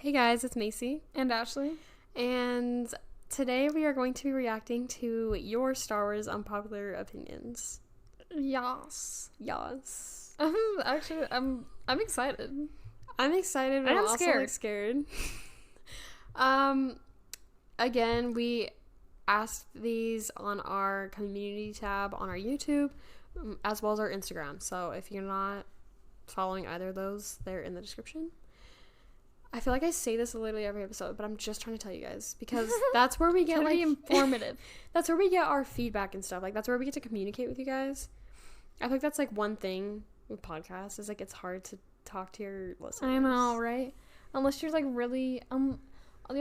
Hey guys, it's Macey And Ashlee. and today we are going to be reacting to your Star Wars unpopular opinions. Yes. Yes. Actually, I'm excited. I'm excited, but I am I'm also scared. Again, we asked these on our community tab on our YouTube, as well as our Instagram. So if you're not following either of those, they're in the description. I feel like I say this literally every episode, but I'm just trying to tell you guys because that's where we get like informative. That's where we get our feedback and stuff. Like that's where we get to communicate with you guys. I feel like that's like one thing with podcasts is like it's hard to talk to your listeners. I know, right? Unless you're like really the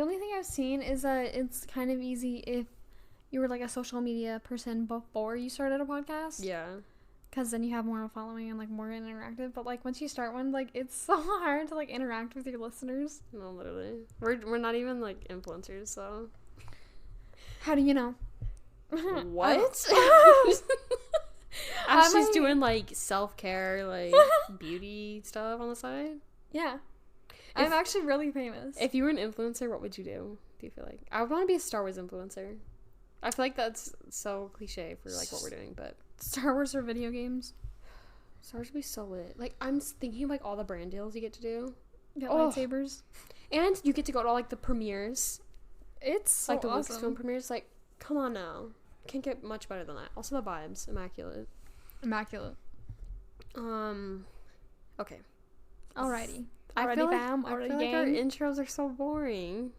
only thing I've seen is that it's kind of easy if you were like a social media person before you started a podcast. Yeah. Because then you have more of a following and like more interactive. But like once you start one, like it's so hard to like interact with your listeners. No, literally. We're not even like influencers, so. How do you know? What? She's doing like self-care, like beauty stuff on the side. Yeah. I'm actually really famous. If you were an influencer, what would you do you feel like? I would want to be a Star Wars influencer. I feel like that's so cliche for like what we're doing, but Star Wars or video games? Star Wars would be so lit. Like I'm thinking of like all the brand deals you get to do. Get lightsabers. And you get to go to all like the premieres. It's so like the awesome. Lucasfilm premieres. Like, come on now. Can't get much better than that. Also the vibes. Immaculate. Okay. Alrighty. I feel like our gang. intros are so boring.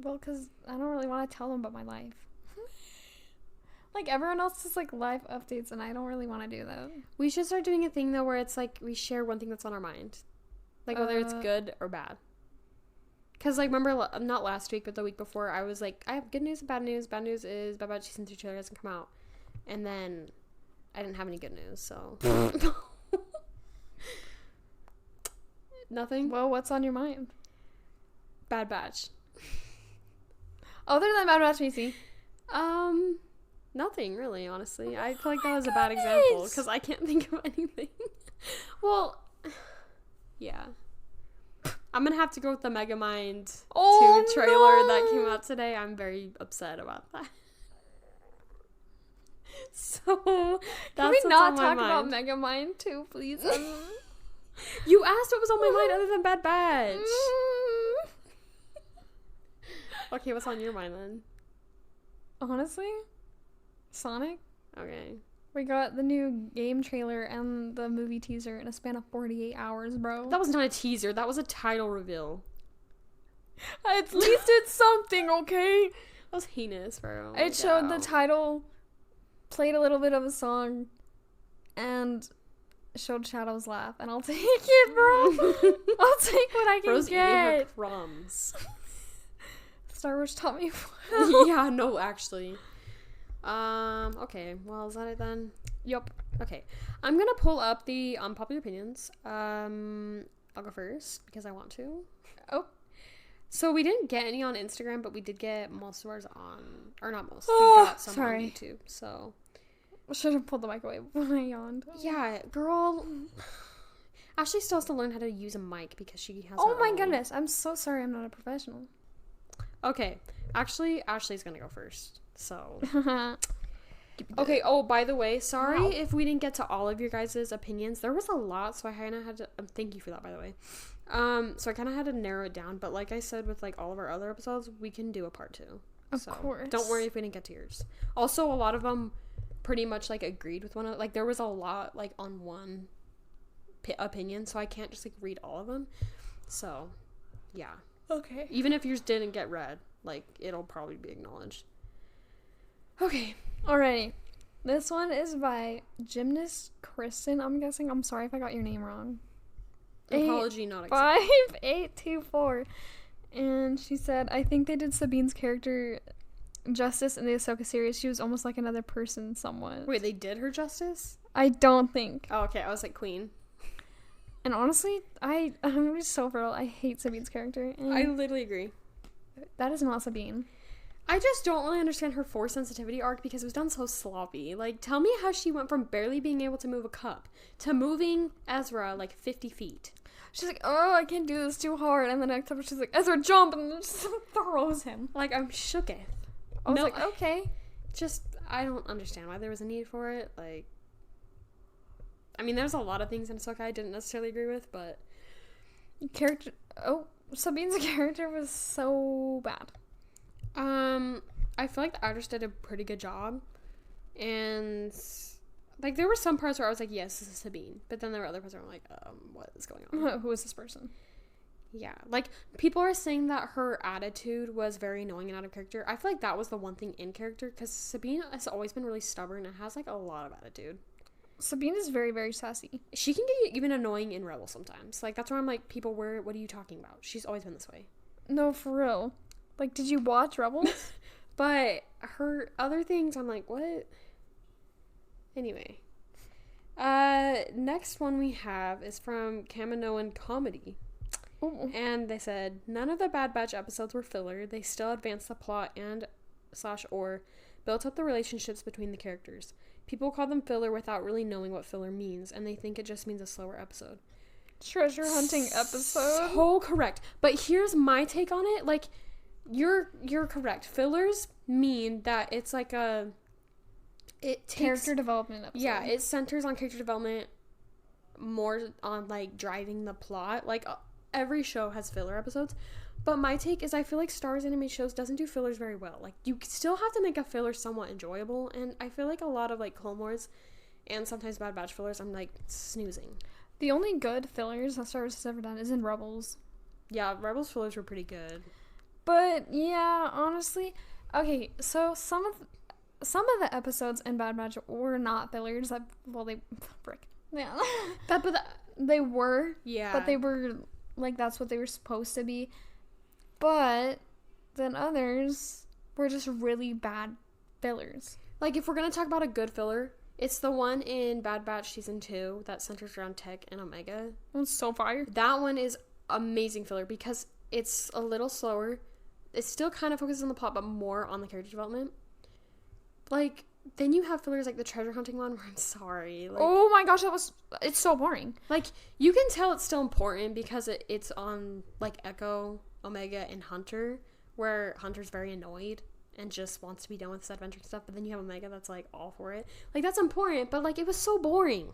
Well, because I don't really want to tell them about my life. Like, everyone else does, like, life updates, and I don't really want to do that. We should start doing a thing, though, where it's, like, we share one thing that's on our mind. Like, whether it's good or bad. Because, like, remember, not last week, but the week before, I was like, I have good news and bad news. Bad news is Bad Batch Season 2 trailer hasn't come out. And then I didn't have any good news, so. Nothing? Well, what's on your mind? Bad Batch. Other than Bad Batch Macey. Nothing, really, honestly. I feel like that was a bad example, because I can't think of anything. Well, yeah. I'm gonna have to go with the Megamind 2 trailer that came out today. I'm very upset about that. So, can we not talk about Megamind 2, please? You asked what was on my mind other than Bad Batch. Okay, what's on your mind then? Honestly? Sonic? Okay. We got the new game trailer and the movie teaser in a span of 48 hours, bro. That was not a teaser. That was a title reveal. At least it's something, okay? That was heinous, bro. It showed the title, played a little bit of a song, and showed Shadow's laugh. And I'll take it, bro. I'll take what I can Bro's get. eating her crumbs. Star Wars taught me well. Yeah, no, actually. Okay. Well, is that it then? Yup. Okay. I'm gonna pull up the unpopular opinions. I'll go first because I want to. Oh. So we didn't get any on Instagram, but we did get most of ours on, or not most. We got some on YouTube. So. Should have pulled the mic away when I yawned. Yeah, girl. Ashley still has to learn how to use a mic because she has. Oh my goodness! I'm so sorry. I'm not a professional. Okay, actually, Ashley's gonna go first. So. Okay. Oh, by the way, sorry if we didn't get to all of your guys' opinions. There was a lot, so I kind of had to. Thank you for that, by the way. So I kind of had to narrow it down. But like I said, with like all of our other episodes, we can do a part 2. Of course. Don't worry if we didn't get to yours. Also, a lot of them pretty much like agreed with one another. Like there was a lot like on one opinion, so I can't just like read all of them. So, yeah. Okay. Even if yours didn't get read, like it'll probably be acknowledged. Okay. Alrighty. This one is by Gymnast Kristen, I'm guessing. I'm sorry if I got your name wrong. Apology not accepted. 5824. And she said, I think they did Sabine's character justice in the Ahsoka series. She was almost like another person somewhat. Wait, they did her justice? I don't think. Oh, okay. I was like Queen. And honestly, I'm just so thrilled. I hate Sabine's character. And I literally agree. That is not Sabine. I just don't really understand her Force sensitivity arc because it was done so sloppy. Like, tell me how she went from barely being able to move a cup to moving Ezra like 50 feet. She's like, oh, I can't do this too hard. And then next time she's like, Ezra, jump, and then just throws him. Like, I'm shooketh. I was like, okay. Just, I don't understand why there was a need for it. Like, I mean, there's a lot of things in Ahsoka I didn't necessarily agree with, but... Sabine's character was so bad. I feel like the actress did a pretty good job. And, like, there were some parts where I was like, yes, this is Sabine. But then there were other parts where I'm like, what is going on? Who is this person? Yeah. Like, people are saying that her attitude was very annoying and out of character. I feel like that was the one thing in character, because Sabine has always been really stubborn and has, like, a lot of attitude. Sabine is very, very sassy. She can get even annoying in Rebels sometimes. Like, that's where I'm like, people, what are you talking about? She's always been this way. No, for real. Like, did you watch Rebels? But her other things, I'm like, what? Anyway. Next one we have is from Kaminoan Comedy. Ooh. And they said, none of the Bad Batch episodes were filler. They still advanced the plot and /or built up the relationships between the characters. People call them filler without really knowing what filler means, and they think it just means a slower episode. Treasure hunting episode. So correct. But here's my take on it. Like, you're correct. Fillers mean that it's like it takes character development episode. Yeah, it centers on character development more on, like, driving the plot. Like, every show has filler episodes. But my take is I feel like Star Wars animated shows doesn't do fillers very well. Like, you still have to make a filler somewhat enjoyable. And I feel like a lot of, like, Clone Wars and sometimes Bad Batch fillers, I'm, like, snoozing. The only good fillers that Star Wars has ever done is in Rebels. Yeah, Rebels fillers were pretty good. But, yeah, honestly... Okay, so some of the episodes in Bad Batch were not fillers. Frick. Yeah. They were. Yeah. But they were, like, that's what they were supposed to be. But then others were just really bad fillers. Like, if we're going to talk about a good filler, it's the one in Bad Batch Season 2 that centers around Tech and Omega. It's so fire. That one is amazing filler because it's a little slower. It still kind of focuses on the plot, but more on the character development. Like, then you have fillers like the treasure hunting one, where I'm sorry. Like, oh my gosh, it's so boring. Like, you can tell it's still important because it's on, like, Echo, Omega, and Hunter, where Hunter's very annoyed and just wants to be done with this adventure stuff, but then you have Omega that's, like, all for it. Like, that's important, but, like, it was so boring.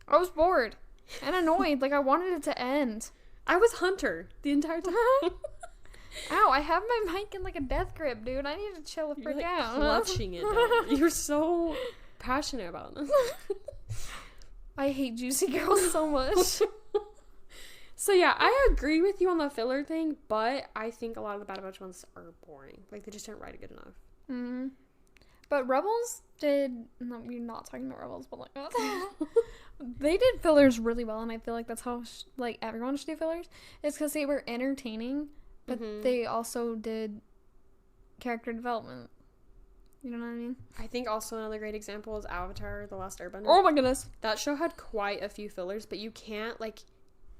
I was bored and annoyed. Like, I wanted it to end. I was Hunter the entire time. Ow, I have my mic in, like, a death grip, dude. I need to chill the frick out. Clutching it down. You're so passionate about this. I hate Juicy Girls so much. So, yeah, I agree with you on the filler thing, but I think a lot of the Bad Batch ones are boring. Like, they just didn't write it good enough. Mm-hmm. But Rebels did... No, you're not talking about Rebels, but, like... They did fillers really well, and I feel like that's how, like, everyone should do fillers. It's because they were entertaining, but they also did character development. You know what I mean? I think also another great example is Avatar: The Last Airbender. Oh my goodness. That show had quite a few fillers, but you can't, like,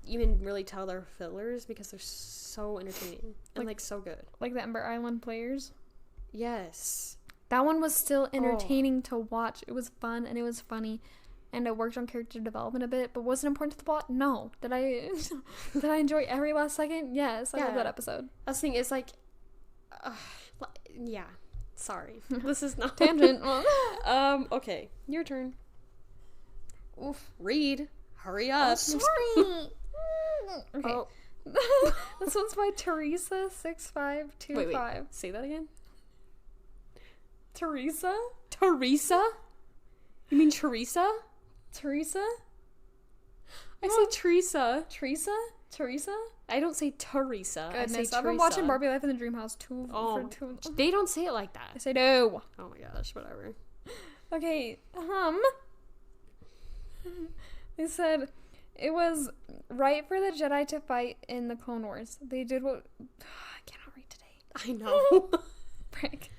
even really tell they're fillers because they're so entertaining and, like, so good. Like the Ember Island Players? Yes. That one was still entertaining to watch. It was fun and it was funny. And it worked on character development a bit, but was it important to the plot? No. Did I enjoy every last second? Yes, I love that episode. That's the thing, it's like, yeah, sorry. This is not... Tangent. Okay, your turn. Oof. Read. Hurry up. Oh, sorry. Okay. Oh. This one's by Teresa6525. Wait, say that again? Teresa? Teresa? You mean Teresa? Teresa? I say Teresa. Teresa? I don't say Teresa. Goodness, I say I've been watching Barbie Life in the Dream House too. They don't say it like that. I say no. Oh my gosh, whatever. Okay, They said it was right for the Jedi to fight in the Clone Wars. They did what... I cannot read today. I know. Frick.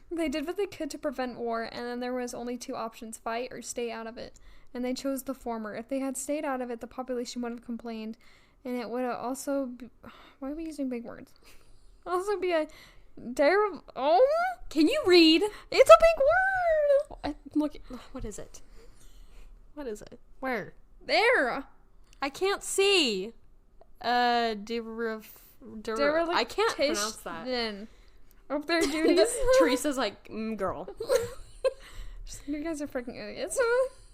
They did what they could to prevent war, and then there was only two options, fight or stay out of it. And they chose the former. If they had stayed out of it, the population would have complained. And it would have also... Why are we using big words? Also be a terrible... Oh? Can you read? It's a big word! Look, what is it? What is it? Where? There! I can't see. I can't pronounce that. Of their duties. Teresa's like, girl. You guys are freaking idiots.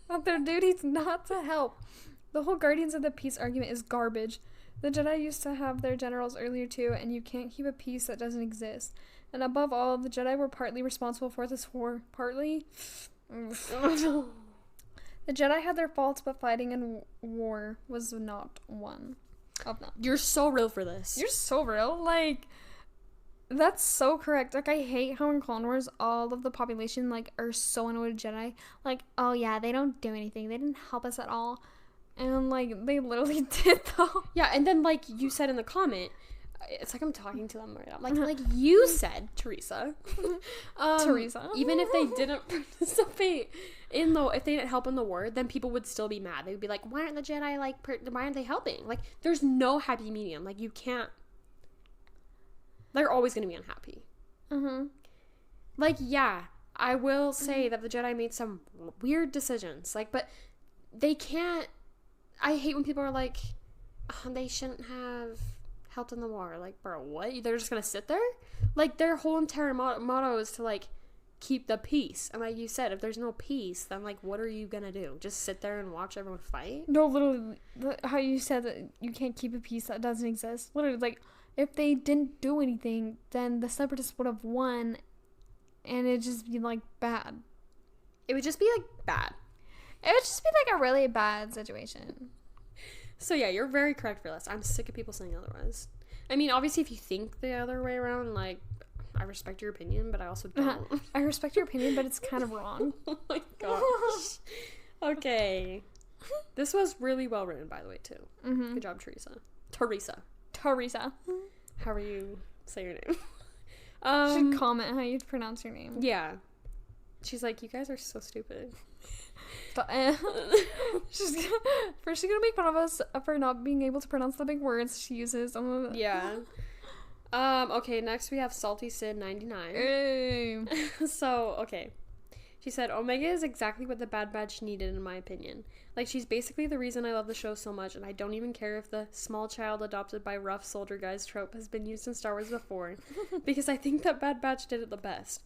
Of their duties not to help. The whole Guardians of the Peace argument is garbage. The Jedi used to have their generals earlier too, and you can't keep a peace that doesn't exist. And above all, the Jedi were partly responsible for this war. Partly? The Jedi had their faults, but fighting in war was not one of them. You're so real for this. You're so real. Like, that's so correct. Like, I hate how in Clone Wars, all of the population, like, are so annoyed with Jedi. Like, oh yeah, they don't do anything. They didn't help us at all. And, like, they literally did, though. Yeah, and then, like, you said in the comment, it's like I'm talking to them right now. Like you said, Teresa. Teresa. Even if they didn't participate if they didn't help in the war, then people would still be mad. They would be like, why aren't the Jedi, like, why aren't they helping? Like, there's no happy medium. Like, you can't. They're always going to be unhappy. Mm-hmm. Like, yeah, I will say that the Jedi made some weird decisions. Like, but they can't. I hate when people are like, oh, they shouldn't have helped in the war. Like, bro, what? They're just gonna sit there? Like, their whole entire motto is to, like, keep the peace. And like you said, if there's no peace, then, like, what are you gonna do? Just sit there and watch everyone fight? No, literally, how you said that you can't keep a peace that doesn't exist. Literally, like, if they didn't do anything, then the Separatists would have won, and it'd just be, like, bad. It would just be, like, bad. It would just be, like, a really bad situation. So, yeah, you're very correct for this. I'm sick of people saying otherwise. I mean, obviously, if you think the other way around, like, I respect your opinion, but I also don't. I respect your opinion, but it's kind of wrong. Oh, my gosh. Okay. This was really well written, by the way, too. Mm-hmm. Good job, Teresa. However you say your name. You should comment how you pronounce your name. Yeah. She's like, you guys are so stupid. She's gonna make fun of us for not being able to pronounce the big words she uses. Yeah. Okay, next we have Salty Sid 99. So, okay. She said, Omega is exactly what the Bad Batch needed, in my opinion. Like, she's basically the reason I love the show so much, and I don't even care if the small child adopted by rough soldier guys trope has been used in Star Wars before, because I think that Bad Batch did it the best.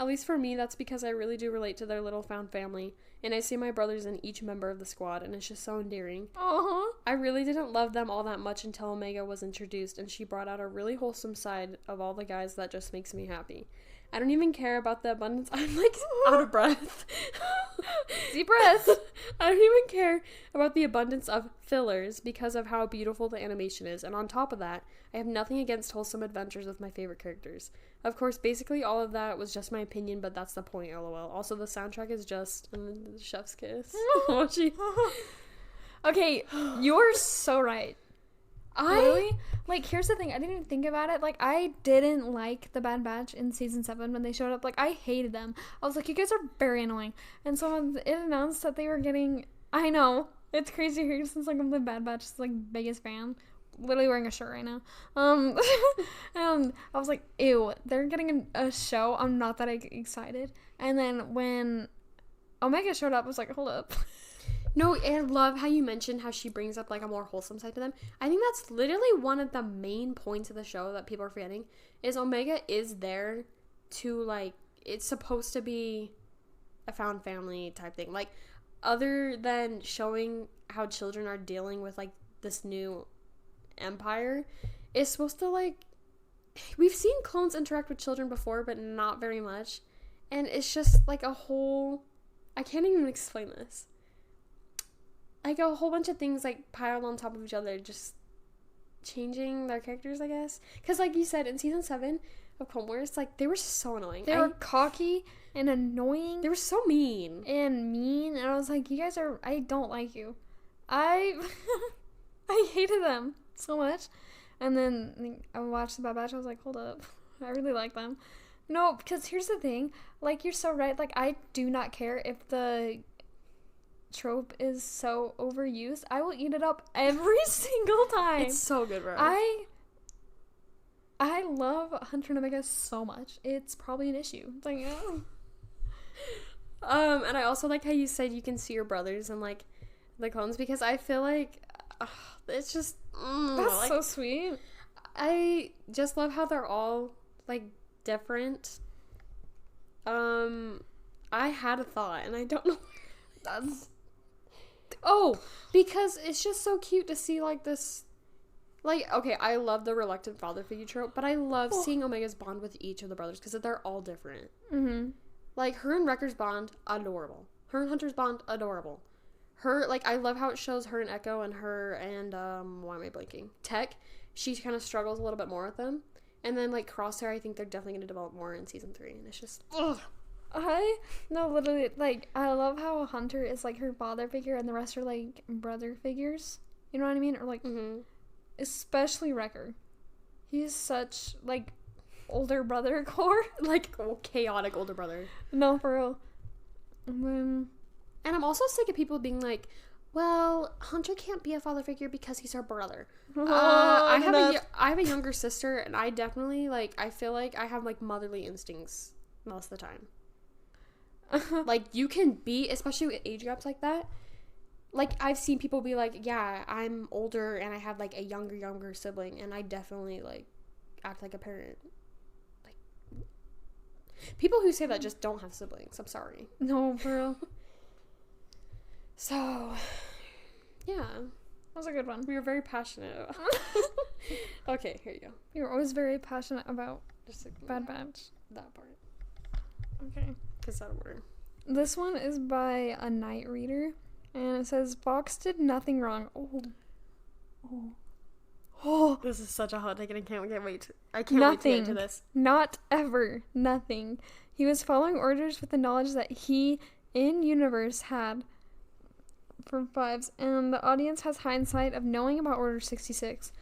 At least for me, that's because I really do relate to their little found family, and I see my brothers in each member of the squad, and it's just so endearing. Uh-huh. I really didn't love them all that much until Omega was introduced, and she brought out a really wholesome side of all the guys that just makes me happy. I don't even care about the abundance. I'm, like, out of breath. Deep breath. I don't even care about the abundance of fillers because of how beautiful the animation is, and on top of that, I have nothing against wholesome adventures with my favorite characters. Of course, basically all of that was just my opinion, but that's the point, lol. Also, the soundtrack is just chef's kiss. Okay, you're so right. Literally, like, here's the thing, I didn't even think about it. Like, I didn't like the Bad Batch in season 7 when they showed up. Like, I hated them. I was like, you guys are very annoying. And so when it announced that they were getting, I know, it's crazy here since, like, I'm the Bad Batch's, like, biggest fan. Literally wearing a shirt right now. And I was like, ew, they're getting a show. I'm not that excited. And then when Omega showed up, I was like, hold up. No, I love how you mentioned how she brings up, like, a more wholesome side to them. I think that's literally one of the main points of the show that people are forgetting, is Omega is there to, like, it's supposed to be a found family type thing. Like, other than showing how children are dealing with, like, this new empire, it's supposed to, like, we've seen clones interact with children before, but not very much. And it's just, like, a whole, I can't even explain this. Like, a whole bunch of things, like, piled on top of each other, just changing their characters, I guess. Because, like you said, in season 7 of Clone Wars, like, they were so annoying. They were cocky and annoying. They were so mean. And I was like, you guys are, I don't like you. I hated them so much. And then I watched the Bad Batch, I was like, hold up. I really like them. No, because here's the thing. Like, you're so right. Like, I do not care if the trope is so overused. I will eat it up every single time. It's so good, bro. I love Hunter and Omega so much. It's probably an issue. It's like, and I also like how you said you can see your brothers and, like, the clones, because I feel like it's just That's like, so sweet. I just love how they're all like different. I had a thought and I don't know. Because it's just so cute to see like this. Like, okay, I love the reluctant father figure trope, but I love seeing Omega's bond with each of the brothers because they're all different. Mm-hmm. Like, her and Wrecker's bond, adorable. Her and Hunter's bond, adorable. Her, like, I love how it shows her and Echo and her and, why am I blanking? Tech. She kind of struggles a little bit more with them. And then, like, Crosshair, I think they're definitely going to develop more in season 3. And it's just, ugh. Literally, like, I love how Hunter is, like, her father figure and the rest are, like, brother figures. You know what I mean? Or, like... Mm-hmm. Especially Wrecker. He's such, like, older brother core. Like, chaotic older brother. No, for real. And I'm also sick of people being like, well, Hunter can't be a father figure because he's our brother. I have a younger sister, and I definitely, like, I feel like I have, like, motherly instincts most of the time. Like, you can be, especially with age gaps like that, like, I've seen people be like, yeah, I'm older and I have, like, a younger sibling, and I definitely, like, act like a parent. Like, people who say that just don't have siblings. I'm sorry. No, for real. So, yeah. That was a good one. We were very passionate. Okay, here you go. You're always very passionate about just like Bad Batch. That part. Okay. Because that'll work. This one is by a night reader. And it says, Fox did nothing wrong. Oh. This is such a hot take and I can't wait. I can't wait to get into this. Not ever. Nothing. He was following orders with the knowledge that he, in universe, had from Fives. And the audience has hindsight of knowing about Order 66.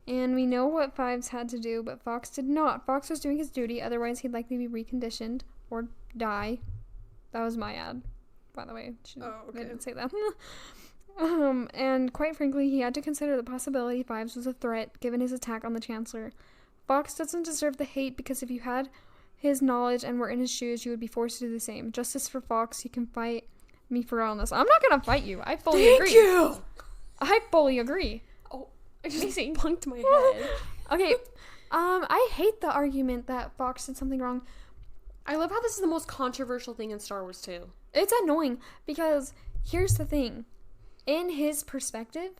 And we know what Fives had to do, but Fox did not. Fox was doing his duty, otherwise he'd likely be reconditioned or die. That was my ad. By the way, I didn't say that. And quite frankly, he had to consider the possibility Fives was a threat given his attack on the Chancellor. Fox doesn't deserve the hate because if you had his knowledge and were in his shoes, you would be forced to do the same. Justice for Fox. You can fight me for illness. I'm not gonna fight you. I fully agree. Thank you. I fully agree. Oh, I just punked my head. Okay. I hate the argument that Fox did something wrong. I love how this is the most controversial thing in Star Wars too. It's annoying because here's the thing. In his perspective,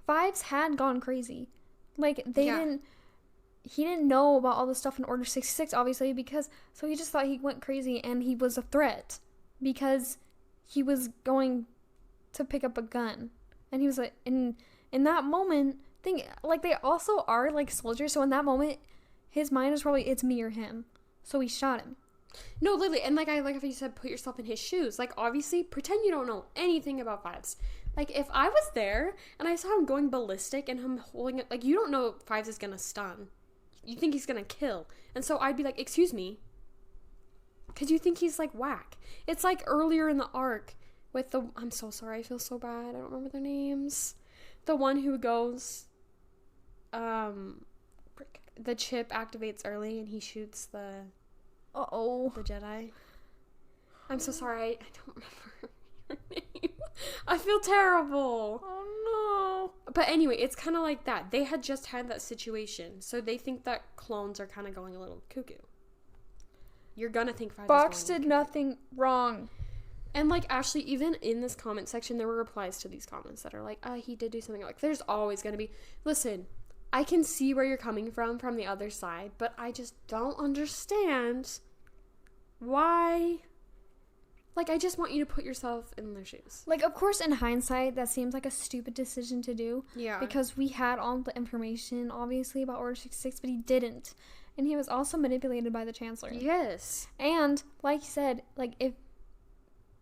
Fives had gone crazy. Like, he didn't know about all the stuff in Order 66, obviously, so he just thought he went crazy and he was a threat because he was going to pick up a gun. And he was like, in that moment, they also are, like, soldiers, so in that moment, his mind is probably, it's me or him. So he shot him. No, literally, and I like how you said put yourself in his shoes. Like, obviously, pretend you don't know anything about Fives. Like, if I was there and I saw him going ballistic and him holding it, like, you don't know if Fives is gonna stun. You think he's gonna kill. And so I'd be like, excuse me. Because you think he's, like, whack. It's like earlier in the arc with I'm so sorry, I feel so bad. I don't remember their names. The one who goes, the chip activates early and he shoots the Jedi. I'm so sorry. I don't remember your name. I feel terrible. Oh no. But anyway, it's kind of like that. They had just had that situation, so they think that clones are kind of going a little cuckoo. You're gonna think Fox did nothing wrong. And like Ashlee, even in this comment section, there were replies to these comments that are like, he did do something. Like, there's always gonna be. Listen, I can see where you're coming from the other side, but I just don't understand why. Like, I just want you to put yourself in their shoes. Like, of course, in hindsight, that seems like a stupid decision to do. Yeah. Because we had all the information, obviously, about Order 66, but he didn't. And he was also manipulated by the Chancellor. Yes. And, like you said, like,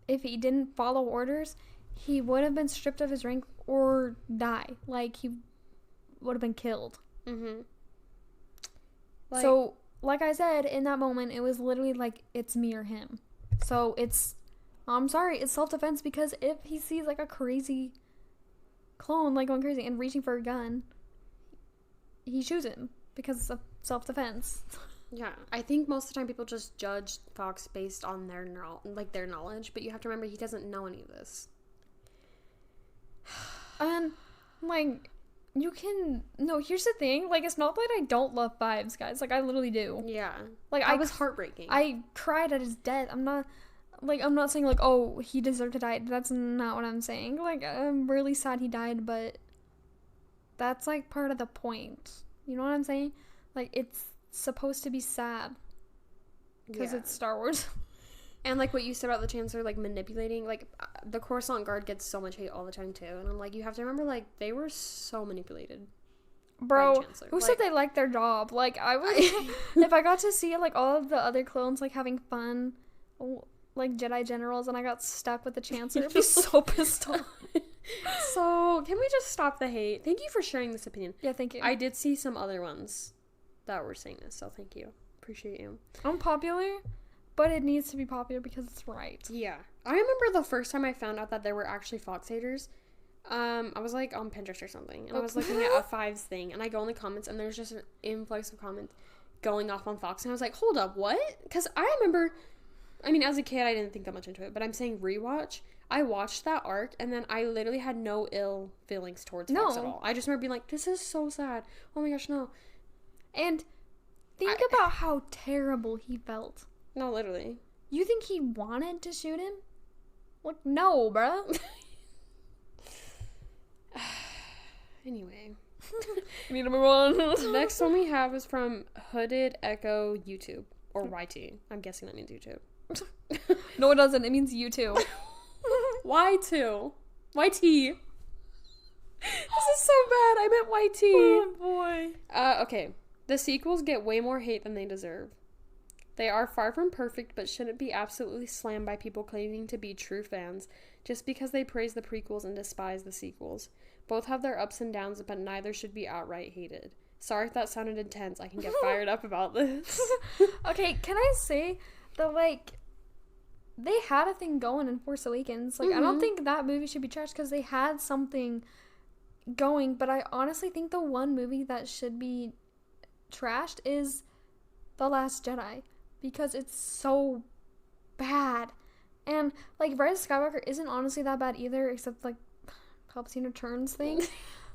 if he didn't follow orders, he would have been stripped of his rank or die. Like, he would have been killed. Mm-hmm. So, like I said, in that moment, it was literally like, it's me or him. So, I'm sorry, it's self-defense because if he sees, like, a crazy clone, like, going crazy and reaching for a gun, he shoots him because of self-defense. Yeah, I think most of the time people just judge Fox based on their knowledge, but you have to remember he doesn't know any of this. And Like, you can... No, here's the thing. Like, it's not that I don't love Vibes, guys. Like, I literally do. Yeah. Like, I was heartbreaking. I cried at his death. I'm not saying, like, oh, he deserved to die. That's not what I'm saying. Like, I'm really sad he died, but that's, like, part of the point. You know what I'm saying? Like, it's supposed to be sad. Because it's Star Wars. And, like, what you said about the Chancellor, like, manipulating, like, the Coruscant Guard gets so much hate all the time, too. And I'm like, you have to remember, like, they were so manipulated. Bro, who said they liked their job? Like, I was... if I got to see, like, all of the other clones, like, having fun, like, Jedi Generals, and I got stuck with the Chancellor, I'd be so pissed off. So, can we just stop the hate? Thank you for sharing this opinion. Yeah, thank you. I did see some other ones that were saying this, so thank you. Appreciate you. Unpopular, but it needs to be popular because it's right. Yeah. I remember the first time I found out that there were actually Fox haters. I was, like, on Pinterest or something, and I was looking at a Fives thing, and I go in the comments, and there's just an influx of comments going off on Fox, and I was like, hold up, what? Because I remember, I mean, as a kid, I didn't think that much into it, but I'm saying rewatch. I watched that arc, and then I literally had no ill feelings towards Fox at all. I just remember being like, this is so sad. Oh my gosh, no. And think about how terrible he felt. No, literally. You think he wanted to shoot him? Like, no, bruh. Anyway. We need to move on. Next one we have is from Hooded Echo YouTube. Or YT. I'm guessing that means YouTube. No, it doesn't. It means you too. Y2. YT. This is so bad. I meant YT. Oh, boy. Okay. The sequels get way more hate than they deserve. They are far from perfect, but shouldn't be absolutely slammed by people claiming to be true fans just because they praise the prequels and despise the sequels. Both have their ups and downs, but neither should be outright hated. Sorry if that sounded intense. I can get fired up about this. Okay, can I say that, like, they had a thing going in Force Awakens. Like, I don't think that movie should be trashed because they had something going, but I honestly think the one movie that should be trashed is The Last Jedi because it's so bad. And, like, Rise of Skywalker isn't honestly that bad either, except, like, Palpatine Returns thing.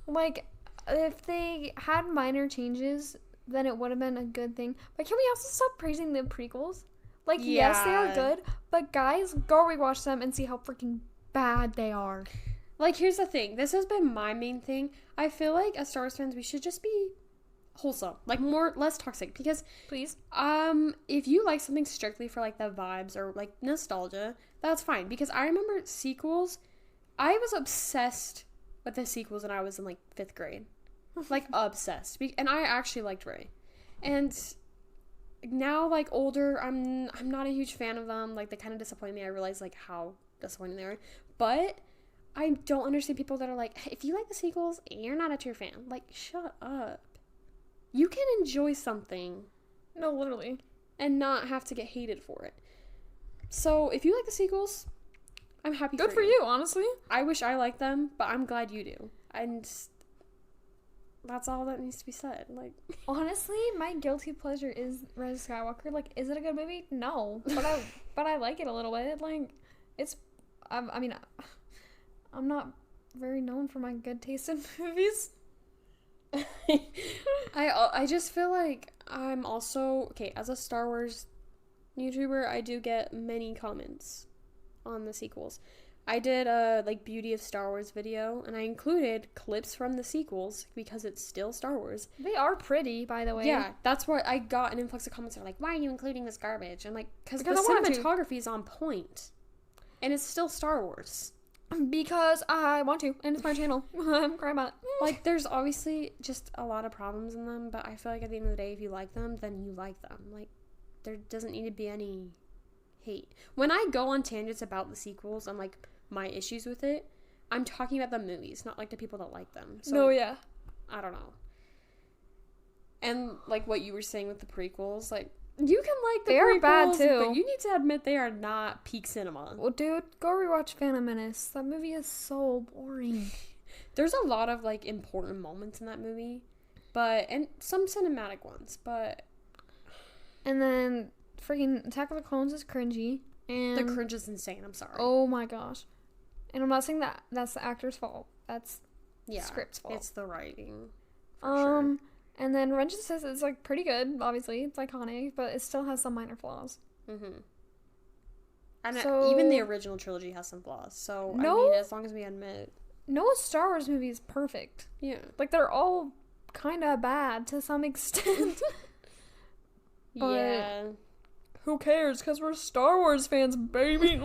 Like, if they had minor changes, then it would have been a good thing. But can we also stop praising the prequels? Like, yes, they are good, but guys, go rewatch them and see how freaking bad they are. Like, here's the thing. This has been my main thing. I feel like as Star Wars fans, we should just be wholesome. Like, less toxic. Because, please, if you like something strictly for, like, the vibes or, like, nostalgia, that's fine. Because I remember sequels. I was obsessed with the sequels when I was in, like, 5th grade. Like, obsessed. And I actually liked Rey. And now, like, older, I'm not a huge fan of them. Like, they kind of disappoint me. I realize, like, how disappointing they are. But I don't understand people that are like, if you like the sequels, you're not a true fan. Like, shut up. You can enjoy something. No, literally. And not have to get hated for it. So, if you like the sequels, I'm happy Good for you, honestly. I wish I liked them, but I'm glad you do. And that's all that needs to be said. Like, honestly, my guilty pleasure is Rise of Skywalker. Like, is it a good movie? No, but I like it a little bit. Like, it's, I mean, I'm not very known for my good taste in movies. I just feel like I'm also okay as a Star Wars YouTuber. I do get many comments on the sequels. I did a like beauty of Star Wars video, and I included clips from the sequels because it's still Star Wars. They are pretty, by the way. Yeah, that's what I got an influx of comments that are like, why are you including this garbage? I'm like, because the cinematography is on point, and it's still Star Wars. Because I want to, and it's my channel. I'm crying about it. Like, there's obviously just a lot of problems in them, but I feel like at the end of the day, if you like them, then you like them. Like, there doesn't need to be any hate. When I go on tangents about the sequels and, like, my issues with it, I'm talking about the movies, not, like, the people that like them. So, no, yeah. I don't know. And, like, what you were saying with the prequels, like, you can like the prequels, bad too. but you need to admit they are not peak cinema. Well, dude, go rewatch Phantom Menace. That movie is so boring. There's a lot of, like, important moments in that movie, and some cinematic ones, but... And then, freaking Attack of the Clones is cringy, and... The cringe is insane, I'm sorry. Oh my gosh. And I'm not saying that that's the actor's fault. That's script's fault. It's the writing. For sure. And then Revenge of the Sith is, like, pretty good, obviously. It's iconic, but it still has some minor flaws. Mm-hmm. And So, even the original trilogy has some flaws. So, I mean, as long as we admit... No Star Wars movie is perfect. Yeah. Like, they're all kind of bad to some extent. Yeah. Who cares? Because we're Star Wars fans, baby.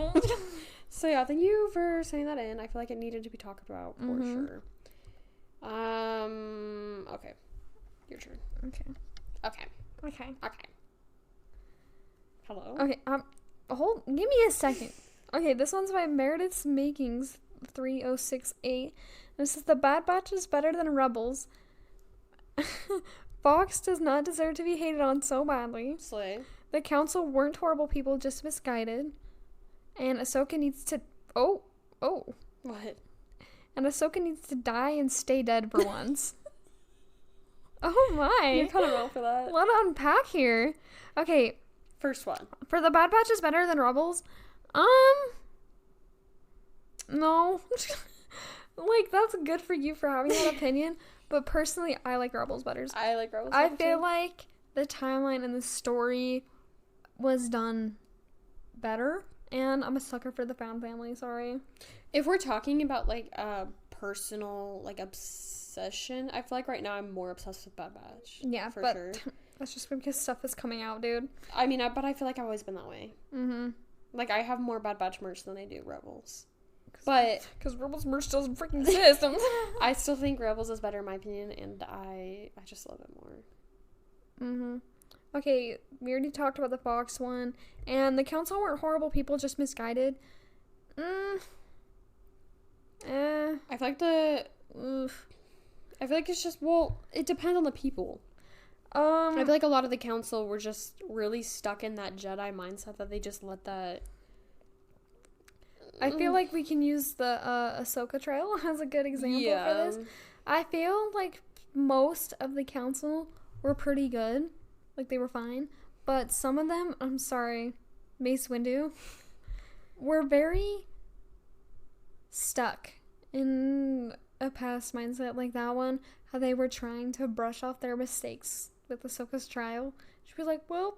So, yeah, thank you for sending that in. I feel like it needed to be talked about for sure. Okay. Your turn. Okay. Hello? Okay, give me a second. Okay, this one's by Meredith's Makings 3068. And it says, the Bad Batch is better than Rebels. Fox does not deserve to be hated on so badly. Slay. The Council weren't horrible people, just misguided. And Ahsoka needs to... Oh. What? And Ahsoka needs to die and stay dead for once. Oh my. You're kind of wrong for that. Let to unpack here. Okay. First one. For the Bad Batch is better than Rebels. No. Like, that's good for you for having that opinion. But personally, I like Rebels better. I like Rebels I better feel too. like the timeline and the story was done better. And I'm a sucker for the fan family, sorry. If we're talking about, like, a personal, like, obsession, I feel like right now I'm more obsessed with Bad Batch. Yeah, for but sure. That's just because stuff is coming out, dude. I mean, but I feel like I've always been that way. Mm-hmm. Like, I have more Bad Batch merch than I do Rebels. But... Because Rebels merch doesn't freaking exist. I still think Rebels is better in my opinion, and I just love it more. Mm-hmm. Okay, we already talked about the Fox one. And the Council weren't horrible people, just misguided. I feel like I feel like it's just, well, it depends on the people. I feel like a lot of the Council were just really stuck in that Jedi mindset that they just let that... I feel like we can use the Ahsoka trial as a good example for this. I feel like most of the Council were pretty good. Like, they were fine. But some of them, I'm sorry, Mace Windu, were very stuck in a past mindset like that one. How they were trying to brush off their mistakes with Ahsoka's trial. She'd be like, well,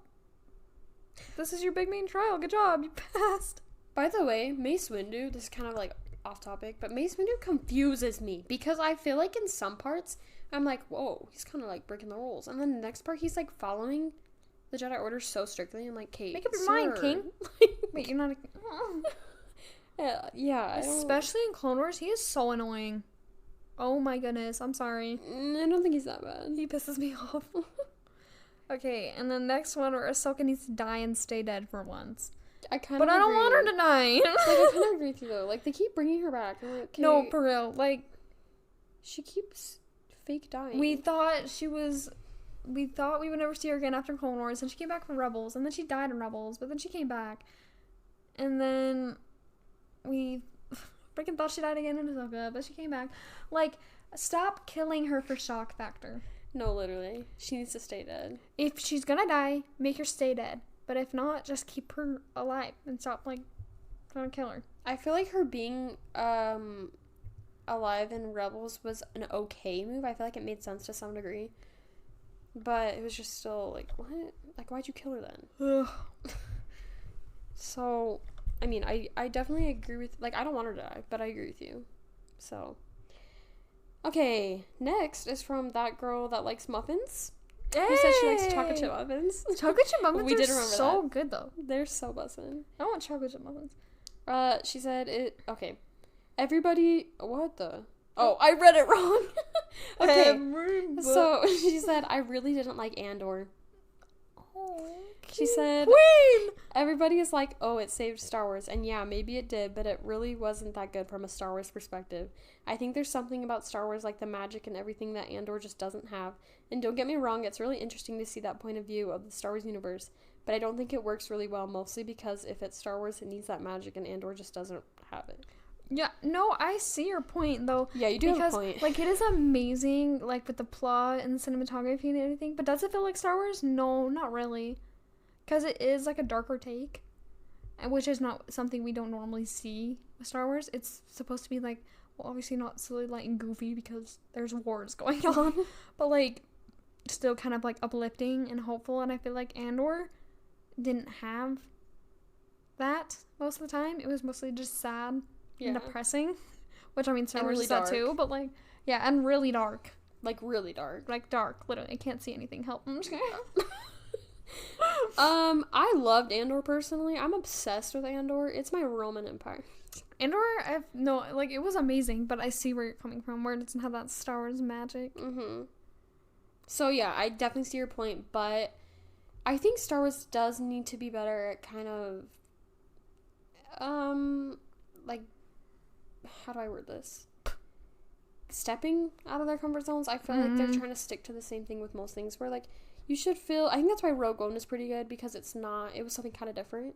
this is your big main trial. Good job. You passed. By the way, Mace Windu, this is kind of, like, off topic, but Mace Windu confuses me. Because I feel like in some parts, I'm like, whoa, he's kind of, like, breaking the rules. And then the next part, he's, like, following the Jedi Order so strictly. I'm like, Kate, make up your mind, King. Wait, you're not a... yeah. Especially in Clone Wars, he is so annoying. Oh my goodness, I'm sorry. I don't think he's that bad. He pisses me off. Okay, and the next one where Ahsoka needs to die and stay dead for once. I kind of But I don't want her to die. Like, I kind of agree with you, though. Like, they keep bringing her back. I'm like, okay. No, for real. Like, she keeps fake dying. We thought we would never see her again after Clone Wars, and she came back from Rebels, and then she died in Rebels, but then she came back. And then we freaking thought she died again in Ahsoka, but she came back. Like, stop killing her for shock factor. No, literally. She needs to stay dead. If she's gonna die, make her stay dead. But if not, just keep her alive and stop, like, trying to kill her. I feel like her being alive in Rebels was an okay move. I feel like it made sense to some degree. But it was just still, like, what? Like, why'd you kill her then? Ugh. So, I mean, I definitely agree with... Like, I don't want her to die, but I agree with you. So. Okay, next is from that girl that likes muffins. Hey! Who said she likes chocolate chip muffins. Chocolate chip muffins We did are remember so that. good, though. They're so bussin'. I want chocolate chip muffins. She said it... Okay. Everybody... What the... Oh, I read it wrong. Okay. So, she said, I really didn't like Andor. Oh, She said... Queen! Everybody is like, oh, it saved Star Wars. And yeah, maybe it did, but it really wasn't that good from a Star Wars perspective. I think there's something about Star Wars, like the magic and everything, that Andor just doesn't have. And don't get me wrong, it's really interesting to see that point of view of the Star Wars universe. But I don't think it works really well, mostly because if it's Star Wars, it needs that magic, and Andor just doesn't have it. Yeah, no, I see your point, though. Yeah, you do have a point. Like, it is amazing, like, with the plot and the cinematography and everything, but does it feel like Star Wars? No, not really. Because it is, like, a darker take, which is not something we don't normally see with Star Wars. It's supposed to be, like, well, obviously not silly, light, and goofy because there's wars going on, but, like, still kind of, like, uplifting and hopeful, and I feel like Andor didn't have that most of the time. It was mostly just sad and depressing, which, I mean, Star Wars is that too, but, like, yeah, and really dark. Like, really dark. Like, dark, literally. I can't see anything. Help. I'm just kidding. I loved Andor personally. I'm obsessed with Andor. It's my Roman Empire. Andor, it was amazing, but I see where you're coming from, where it doesn't have that Star Wars magic. So, yeah, I definitely see your point, but I think Star Wars does need to be better at kind of, like, how do I word this? Stepping out of their comfort zones. I feel like they're trying to stick to the same thing with most things, where, like, you should feel, I think that's why Rogue One is pretty good, because it was something kind of different.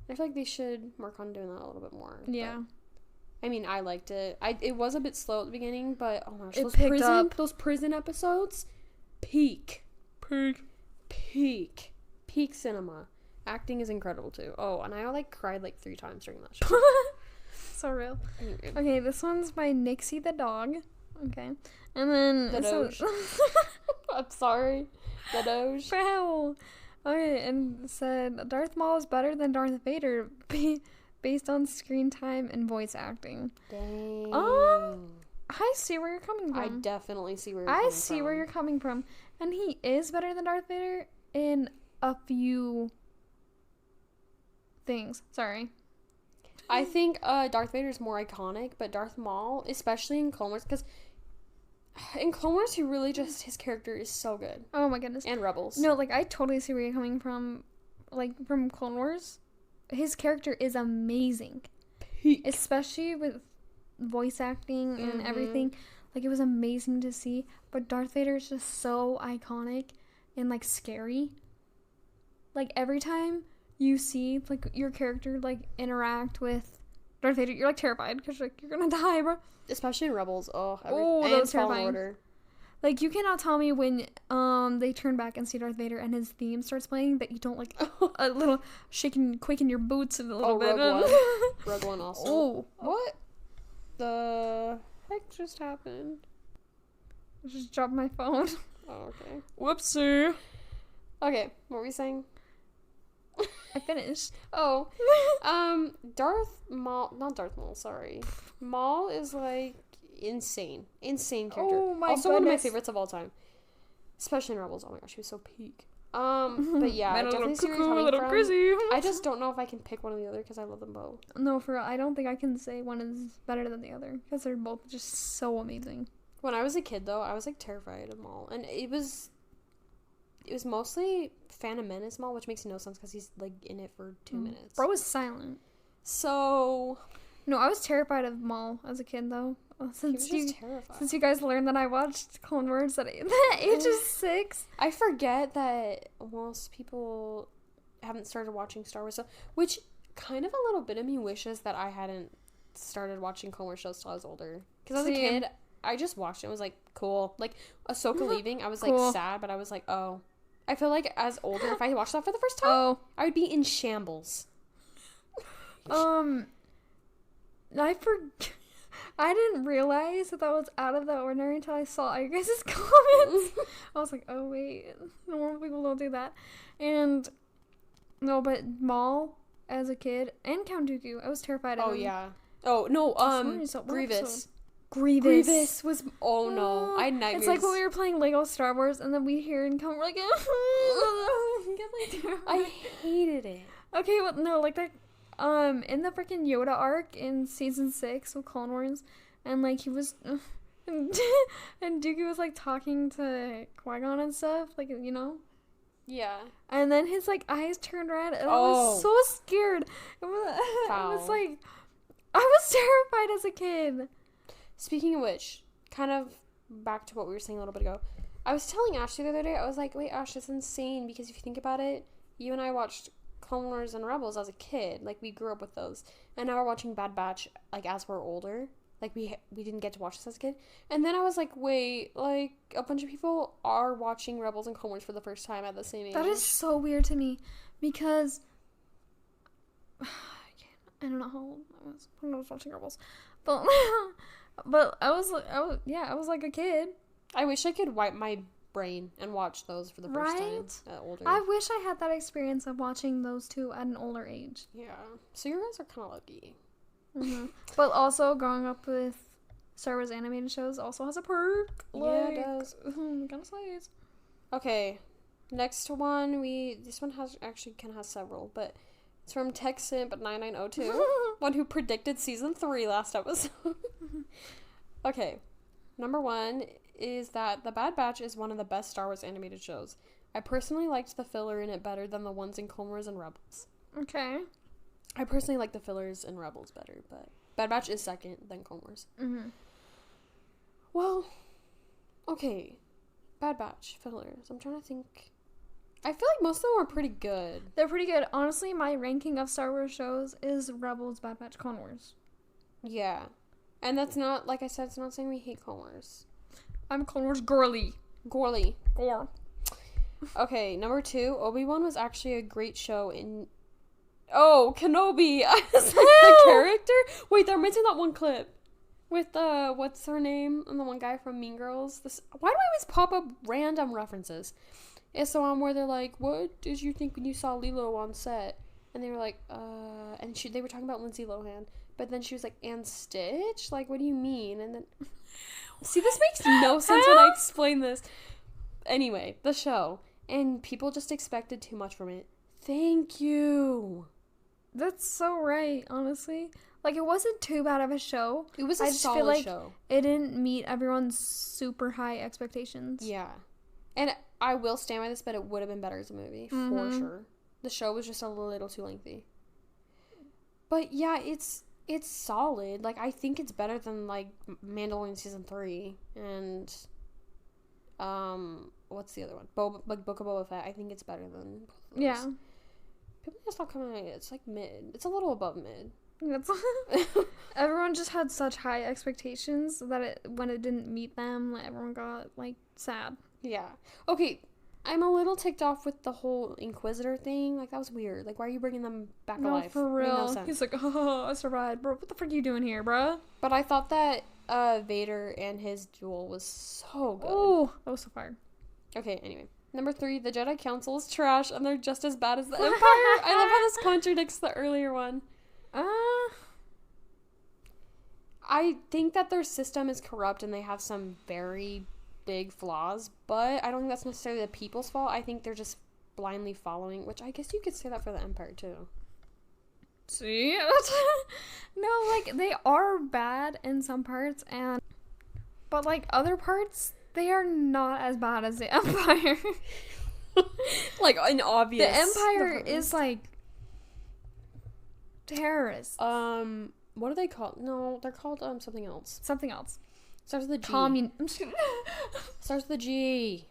I feel like they should work on doing that a little bit more. Yeah. But, I mean, I liked it. It was a bit slow at the beginning, but, oh my gosh, those prison episodes, peak cinema. Acting is incredible, too. Oh, and I, like, cried, like, 3 times during that show. So real. Okay, this one's by Nixie the dog. Okay. And then... The Doge. I'm sorry. The Doge. Wow. Okay, and said, Darth Maul is better than Darth Vader based on screen time and voice acting. Dang. I see where you're coming from. I definitely see where you're coming from. I see where you're coming from. And he is better than Darth Vader in a few things. Sorry. I think Darth Vader is more iconic, but Darth Maul, especially in Clone Wars, because in Clone Wars, his character is so good. Oh my goodness. And Rebels. No, like, I totally see where you're coming from. Like, from Clone Wars, his character is amazing. Peak. Especially with voice acting and everything. Like, it was amazing to see. But Darth Vader is just so iconic and, like, scary. Like, every time you see, like, your character, like, interact with Darth Vader, you're, like, terrified because, like, you're gonna die, bro. Especially in Rebels. Oh, that was terrifying. Order. Like, you cannot tell me when they turn back and see Darth Vader and his theme starts playing that you don't, like, a little quicken your boots a little bit. Rogue One also. Oh. What the heck just happened? I just dropped my phone. Oh, okay. Whoopsie. Okay, what were we saying? I finished. Oh. Not Darth Maul, sorry. Maul is, like, insane character. Oh my also goodness. One of my favorites of all time, especially in Rebels. Oh my gosh, he was so peak. But yeah, I definitely see where you're coming from. Crazy. I just don't know if I can pick one or the other because I love them both. No, for real, I don't think I can say one is better than the other because they're both just so amazing. When I was a kid, though, I was, like, terrified of Maul, and it was mostly Phantom Menace Maul, which makes no sense because he's, like, in it for 2 minutes. Bro was silent. So no, I was terrified of Maul as a kid, though. Since you guys learned that I watched Clone Wars at the age of 6. I forget that most people haven't started watching Star Wars, which kind of a little bit of me wishes that I hadn't started watching Clone Wars shows till I was older. Because as a kid, I just watched it and was like, cool. Like, Ahsoka leaving, I was, like, sad, but I was like, oh. I feel like as older, if I watched that for the first time, I would be in shambles. I didn't realize that was out of the ordinary until I saw your guys' comments. I was like, oh, wait. Normal people don't do that. And, no, but Maul, as a kid, and Count Dooku, I was terrified of him. Oh, yeah. Oh, no, Grievous. Grievous was, oh, no. I had nightmares. It's like when we were playing Lego Star Wars, and then we'd hear and come, we're like, I hated it. Okay, well, no, like, that, in the freaking Yoda arc in season 6 of Clone Wars, and, like, he was, and Dooku was, like, talking to Qui-Gon and stuff, like, you know? Yeah. And then his, like, eyes turned red, and I was so scared. It was, like, I was terrified as a kid. Speaking of which, kind of back to what we were saying a little bit ago, I was telling Ashley the other day, I was like, wait, Ash, that's insane, because if you think about it, you and I watched Clone Wars and Rebels as a kid, like, we grew up with those, and now we're watching Bad Batch, like, as we're older, like, we didn't get to watch this as a kid, and then I was like, wait, like, a bunch of people are watching Rebels and Clone Wars for the first time at the same age. That is so weird to me, because, I don't know how old I was when I was watching Rebels, but, But I was like a kid. I wish I could wipe my brain and watch those for the first time at older. I wish I had that experience of watching those two at an older age. Yeah. So you guys are kind of lucky. Mm-hmm. But also, growing up with Star Wars animated shows also has a perk. Yeah, it does. Kind of slays. Okay. Next one, this one has several, but it's from TechSimp9902, one who predicted season 3 last episode. Okay. Number 1 is that The Bad Batch is one of the best Star Wars animated shows. I personally liked the filler in it better than the ones in Clone Wars and Rebels. Okay. I personally like the fillers in Rebels better, but Bad Batch is second, then Clone Wars. Mm-hmm. Well, okay. Bad Batch fillers. I'm trying to think. I feel like most of them are pretty good. They're pretty good. Honestly, my ranking of Star Wars shows is Rebels, Bad Batch, Clone Wars. Yeah. And that's not, like I said, it's not saying we hate Clone Wars. I'm Clone Wars girly. Gorly. Gore. Okay, number 2, Obi-Wan was actually a great show in... Oh, Kenobi! I was like, the character? Wait, they're missing that one clip. With, what's her name? And the one guy from Mean Girls. Why do I always pop up random references? It's the one where they're like, what did you think when you saw Lilo on set? And they were like, and they were talking about Lindsay Lohan. But then she was like, and Stitch? Like, what do you mean? And then... See, this makes no sense when I explain this. Anyway, the show. And people just expected too much from it. Thank you. That's so right, honestly. Like, it wasn't too bad of a show. It was a solid feel like show. It didn't meet everyone's super high expectations. Yeah. And I will stand by this, but it would have been better as a movie, for sure. The show was just a little too lengthy. But yeah, it's solid. Like, I think it's better than, like, Mandalorian Season 3 and, what's the other one? Book of Boba Fett. I think it's better than both of those. Yeah. People just stop coming at it. It's, like, mid. It's a little above mid. Everyone just had such high expectations that when it didn't meet them, like, everyone got, like, sad. Yeah. Okay, I'm a little ticked off with the whole Inquisitor thing. Like, that was weird. Like, why are you bringing them back alive? No, for real. Made no sense. He's like, oh, I survived. Bro, what the frick are you doing here, bro? But I thought that Vader and his duel was so good. Oh, that was so fire. Okay, anyway. Number 3, the Jedi Council is trash, and they're just as bad as the Empire. I love how this contradicts the earlier one. I think that their system is corrupt, and they have some very big flaws, but I don't think that's necessarily the people's fault. I think they're just blindly following, which I guess you could say that for the Empire, too. See? No, like, they are bad in some parts, but, like, other parts, they are not as bad as the Empire. Like, an obvious... The Empire is, like, terrorists. What are they called? No, they're called, something else. Something else. Starts with a G. I'm just kidding. Starts with a G.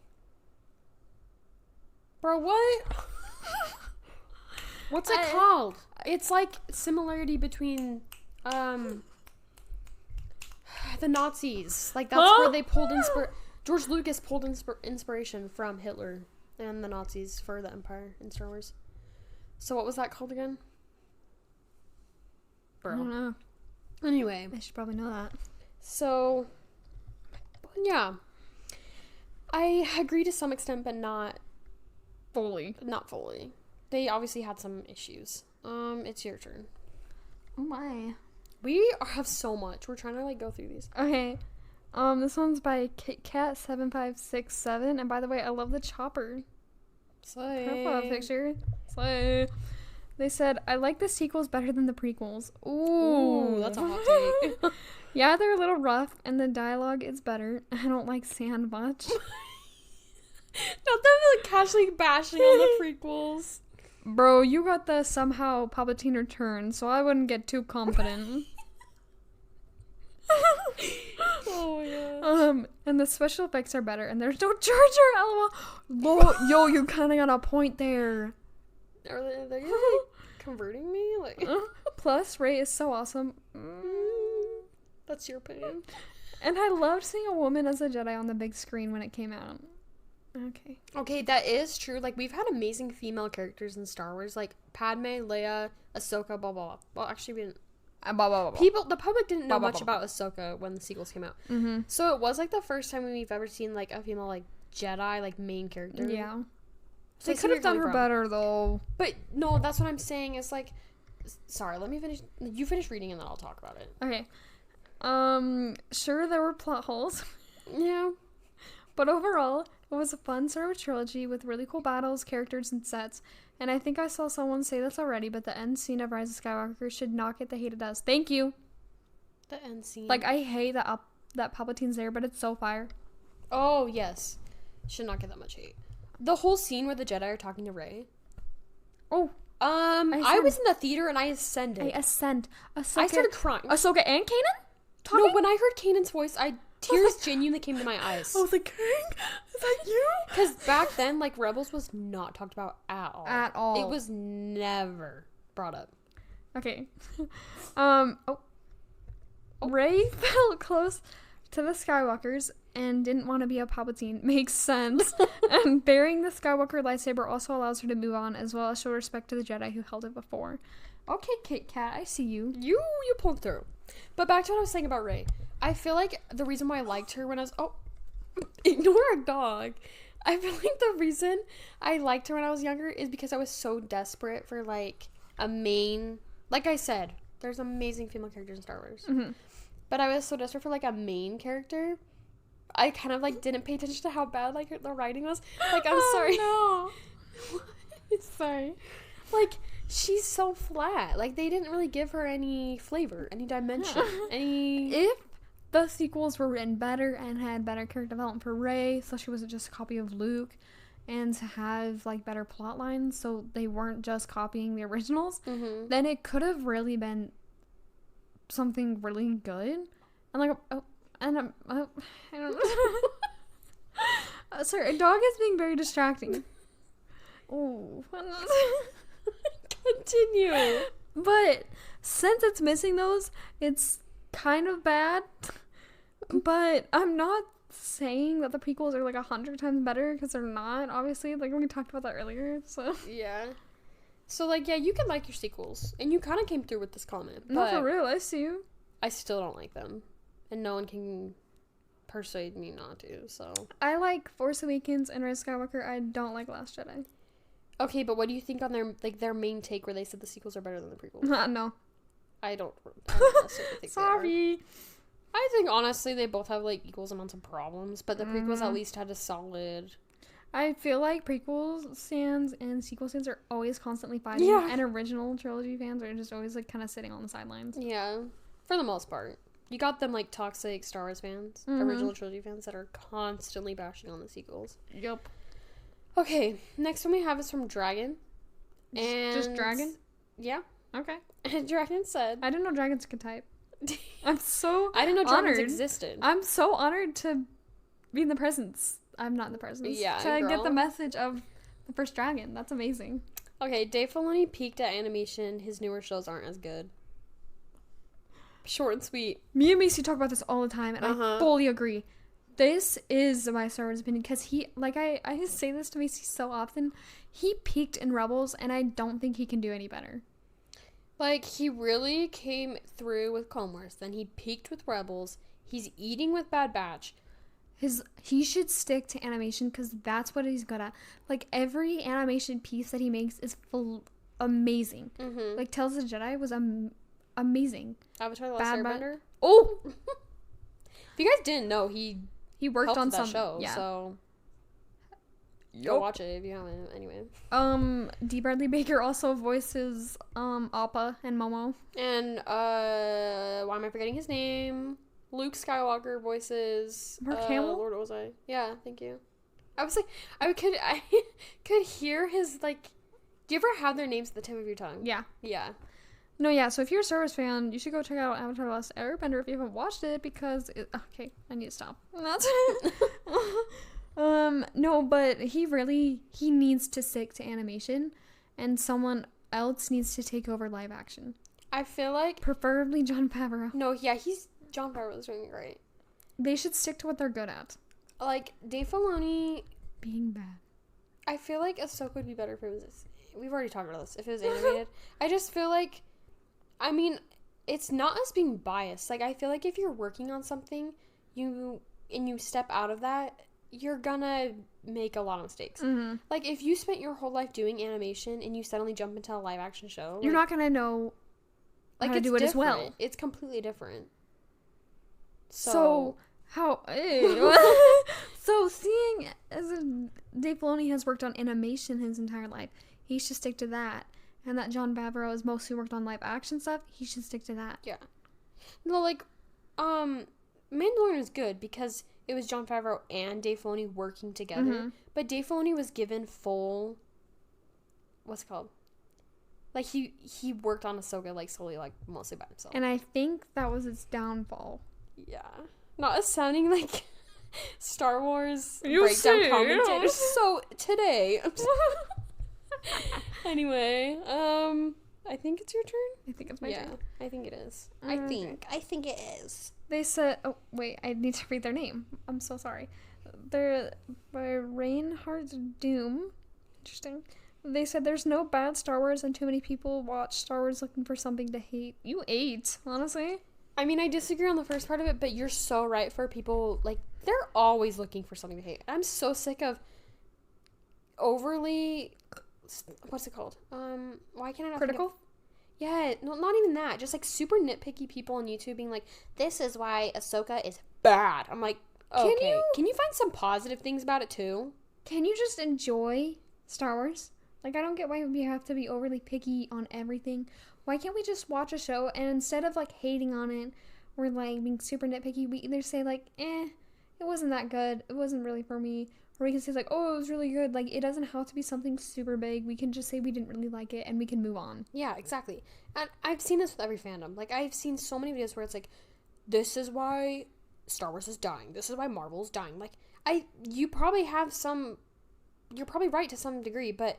Bro, what? What's it called? It's like similarity between the Nazis. Like, that's where they pulled George Lucas pulled inspiration from Hitler and the Nazis for the Empire in Star Wars. So what was that called again? Bro. I don't know. Anyway. I should probably know that. So, yeah. I agree to some extent, but not fully. Not fully. They obviously had some issues. It's your turn. Oh my. We have so much. We're trying to, like, go through these. Okay. This one's by KitKat7567, and by the way, I love the chopper. Slay. Profile picture. Slay. They said, I like the sequels better than the prequels. Ooh. That's a hot take. Yeah, they're a little rough, and the dialogue is better. I don't like sand much. Not them, like, casually bashing on the prequels. Bro, you got the somehow Palpatine return, so I wouldn't get too confident. Oh yeah. And the special effects are better, and there's no Jar LOL. Yo, you kind of got a point there. Are they like, converting me? Like, plus, Rey is so awesome. That's your opinion. And I loved seeing a woman as a Jedi on the big screen when it came out. Okay, that is true. Like, we've had amazing female characters in Star Wars, like Padme, Leia, Ahsoka, blah blah blah. Well, actually, we didn't. The public didn't know much about Ahsoka when the sequels came out. Mm-hmm. So it was like the first time we've ever seen like a female like Jedi like main character. Yeah. So they could have done her better though. But no, that's what I'm saying. Is like, sorry, let me finish. You finish reading and then I'll talk about it. Okay. Sure, there were plot holes. Yeah. But overall, it was a fun sort of trilogy with really cool battles, characters, and sets. And I think I saw someone say this already, but the end scene of Rise of Skywalker should not get the hate it does. Thank you. The end scene. Like, I hate that Palpatine's there, but it's so fire. Oh, yes. Should not get that much hate. The whole scene where the Jedi are talking to Rey. Oh. I was in the theater and I ascended. I started crying. Ahsoka and Kanan? Talking? No, when I heard Kanan's voice, tears genuinely came to my eyes. I was like, Kang, is that you? Because back then, like, Rebels was not talked about at all. At all. It was never brought up. Okay. Rey felt close to the Skywalkers and didn't want to be a Palpatine. Makes sense. And bearing the Skywalker lightsaber also allows her to move on, as well as show respect to the Jedi who held it before. Okay, Kit Kat, I see you. You pulled through. But back to what I was saying about Rey. I feel like the reason why I liked her when I was... Oh, ignore a dog. I feel like the reason I liked her when I was younger is because I was so desperate for, like, a main... Like I said, there's amazing female characters in Star Wars. Mm-hmm. But I was so desperate for, like, a main character. I kind of, like, didn't pay attention to how bad, like, the writing was. Like, I'm sorry. No. Sorry. Like, she's so flat. Like, they didn't really give her any flavor, any dimension, any... If the sequels were written better and had better character development for Rey, so she wasn't just a copy of Luke, and to have, like, better plot lines, so they weren't just copying the originals, mm-hmm. then it could have really been something really good. And, like, I don't know. Sorry, a dog is being very distracting. Oh. Continue. But since it's missing those, it's kind of bad. But I'm not saying that the prequels are like 100 times better, because they're not, obviously. Like, we talked about that earlier, so. Yeah. So, like, yeah, you can like your sequels. And you kind of came through with this comment. But no, for real, I see you. I still don't like them. And no one can persuade me not to, so. I like Force Awakens and Rise of Skywalker. I don't like Last Jedi. Okay, but what do you think on their main take where they said the sequels are better than the prequels? No. I don't necessarily think Sorry. I think, honestly, they both have, like, equal amounts of problems, but the prequels at least had a solid... I feel like prequel fans and sequel fans are always constantly fighting, and original trilogy fans are just always, like, kind of sitting on the sidelines. Yeah, for the most part. You got them, like, toxic Star Wars fans, original trilogy fans that are constantly bashing on the sequels. Yep. Okay, next one we have is from Dragon. And just Dragon? Yeah. Okay. And Dragon said... I didn't know dragons could type. I'm so I didn't know honored. dragons existed. I'm so honored to be in the presence. I'm not in the presence. Yeah, to get the message of the first dragon. That's amazing. Okay, Dave Filoni peaked at animation. His newer shows aren't as good. Short and sweet. Me and Macey talk about this all the time, and I fully agree. This is my Star Wars opinion, because he, like, I say this to Macey so often, he peaked in Rebels, and I don't think he can do any better. Like, he really came through with Clone Wars, then he peaked with Rebels, he's eating with Bad Batch. He should stick to animation, because that's what he's good at. Like, every animation piece that he makes is amazing. Mm-hmm. Like, Tales of the Jedi was amazing. Avatar: The Last Airbender? Oh! If you guys didn't know, he worked on that show, so... Go watch it if you haven't, anyway. D. Bradley Baker also voices, Appa and Momo. And, why am I forgetting his name? Luke Skywalker voices... Mark Hamill? Lord Ozai. Yeah, thank you. I was like, I could hear his, like... Do you ever have their names at the tip of your tongue? Yeah. Yeah. No, yeah, so if you're a Star Wars fan, you should go check out Avatar: The Last Airbender if you haven't watched it, because... Okay, I need to stop. That's it. No, but he needs to stick to animation, and someone else needs to take over live action. I feel like... Preferably Jon Favreau. No, yeah, Jon Favreau's doing it right. They should stick to what they're good at. Like, Dave Filoni... Being bad. I feel like Ahsoka would be better if it was... We've already talked about this. If it was animated. I just feel like... I mean, it's not us being biased. Like, I feel like if you're working on something, you step out of that, you're gonna make a lot of mistakes. Mm-hmm. Like, if you spent your whole life doing animation and you suddenly jump into a live action show, you're not gonna know how to do it as well. It's completely different. So how? So seeing as Dave Filoni has worked on animation his entire life, he should stick to that. And that Jon Favreau has mostly worked on live action stuff, he should stick to that. Yeah. No, like, Mandalorian is good because it was Jon Favreau and Dave Filoni working together. Mm-hmm. But Dave Filoni was given full, what's it called? Like, he worked on Ahsoka, like, solely, like, mostly by himself. And I think that was its downfall. Yeah. Not as sounding like Star Wars breakdown commentators. So, today... Anyway, I think it's your turn. I think it's my turn. I think it is. I think it is. They said, oh wait, I need to read their name. I'm so sorry. They're by Reinhardt Doom. Interesting. They said there's no bad Star Wars and too many people watch Star Wars looking for something to hate. You ate, honestly. I mean, I disagree on the first part of it, but you're so right. For people, like, they're always looking for something to hate. I'm so sick of overly... What's it called? Why can't I not critical? Yeah, no, not even that. Just like super nitpicky people on YouTube being like, "This is why Ahsoka is bad." I'm like, okay, can you find some positive things about it too? Can you just enjoy Star Wars? Like, I don't get why we have to be overly picky on everything. Why can't we just watch a show and instead of like hating on it or like being super nitpicky, we either say like, it wasn't that good. It wasn't really for me. Or we can say, like, oh, it was really good. Like, it doesn't have to be something super big. We can just say we didn't really like it, and we can move on. Yeah, exactly. And I've seen this with every fandom. Like, I've seen so many videos where it's like, this is why Star Wars is dying. This is why Marvel is dying. Like, you probably have some... You're probably right to some degree, but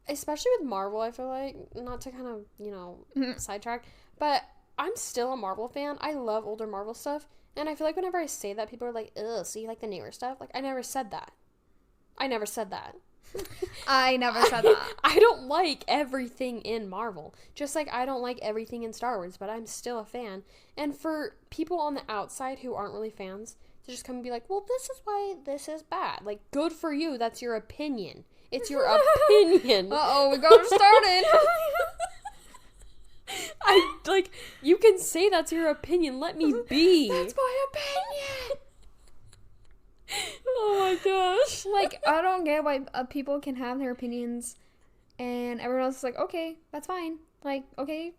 especially with Marvel, I feel like, not to kind of, sidetrack, but I'm still a Marvel fan. I love older Marvel stuff. And I feel like whenever I say that, people are like, ugh, so you like the newer stuff? Like, I never said that. I never said that. I don't like everything in Marvel. Just like I don't like everything in Star Wars, but I'm still a fan. And for people on the outside who aren't really fans to just come and be like, well, this is why this is bad. Like, good for you. That's your opinion. It's your opinion. Uh-oh, we got her started. You can say that's your opinion. Let me be. That's my opinion. Oh my gosh. Like, I don't get why people can have their opinions and everyone else is like, okay, that's fine. Like, okay,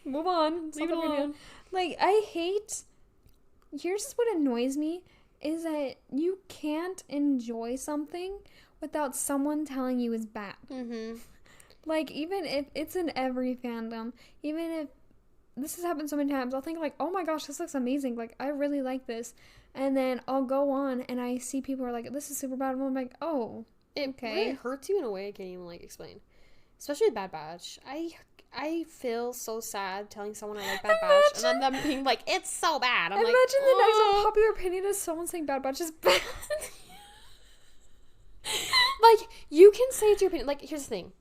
move on. Leave it alone. Like, here's what annoys me is that you can't enjoy something without someone telling you it's bad. Mm-hmm. Like, even if it's in every fandom, even if this has happened so many times, I'll think like, oh my gosh, this looks amazing. Like, I really like this. And then I'll go on and I see people are like, this is super bad. And I'm like, oh, okay. It hurts you in a way I can't even, like, explain. Especially with Bad Batch. I feel so sad telling someone I like Bad Batch. And then them being like, it's so bad. I'm imagine like, the next unpopular opinion is someone saying Bad Batch is bad. Like, you can say it's your opinion. Like, here's the thing.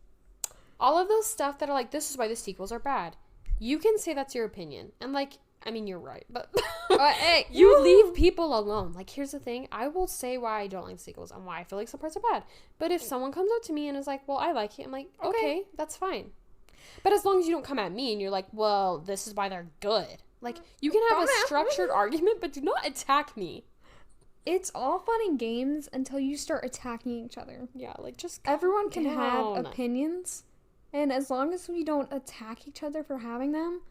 All of those stuff that are like, this is why the sequels are bad. You can say that's your opinion. And, like, I mean, you're right, but hey, you leave people alone. Like, here's the thing. I will say why I don't like sequels and why I feel like some parts are bad. But if someone comes up to me and is like, well, I like it, I'm like, okay, that's fine. But as long as you don't come at me and you're like, well, this is why they're good. Like, you can have a structured argument, but do not attack me. It's all fun and games until you start attacking each other. Yeah, like, just everyone can have opinions. And as long as we don't attack each other for having them,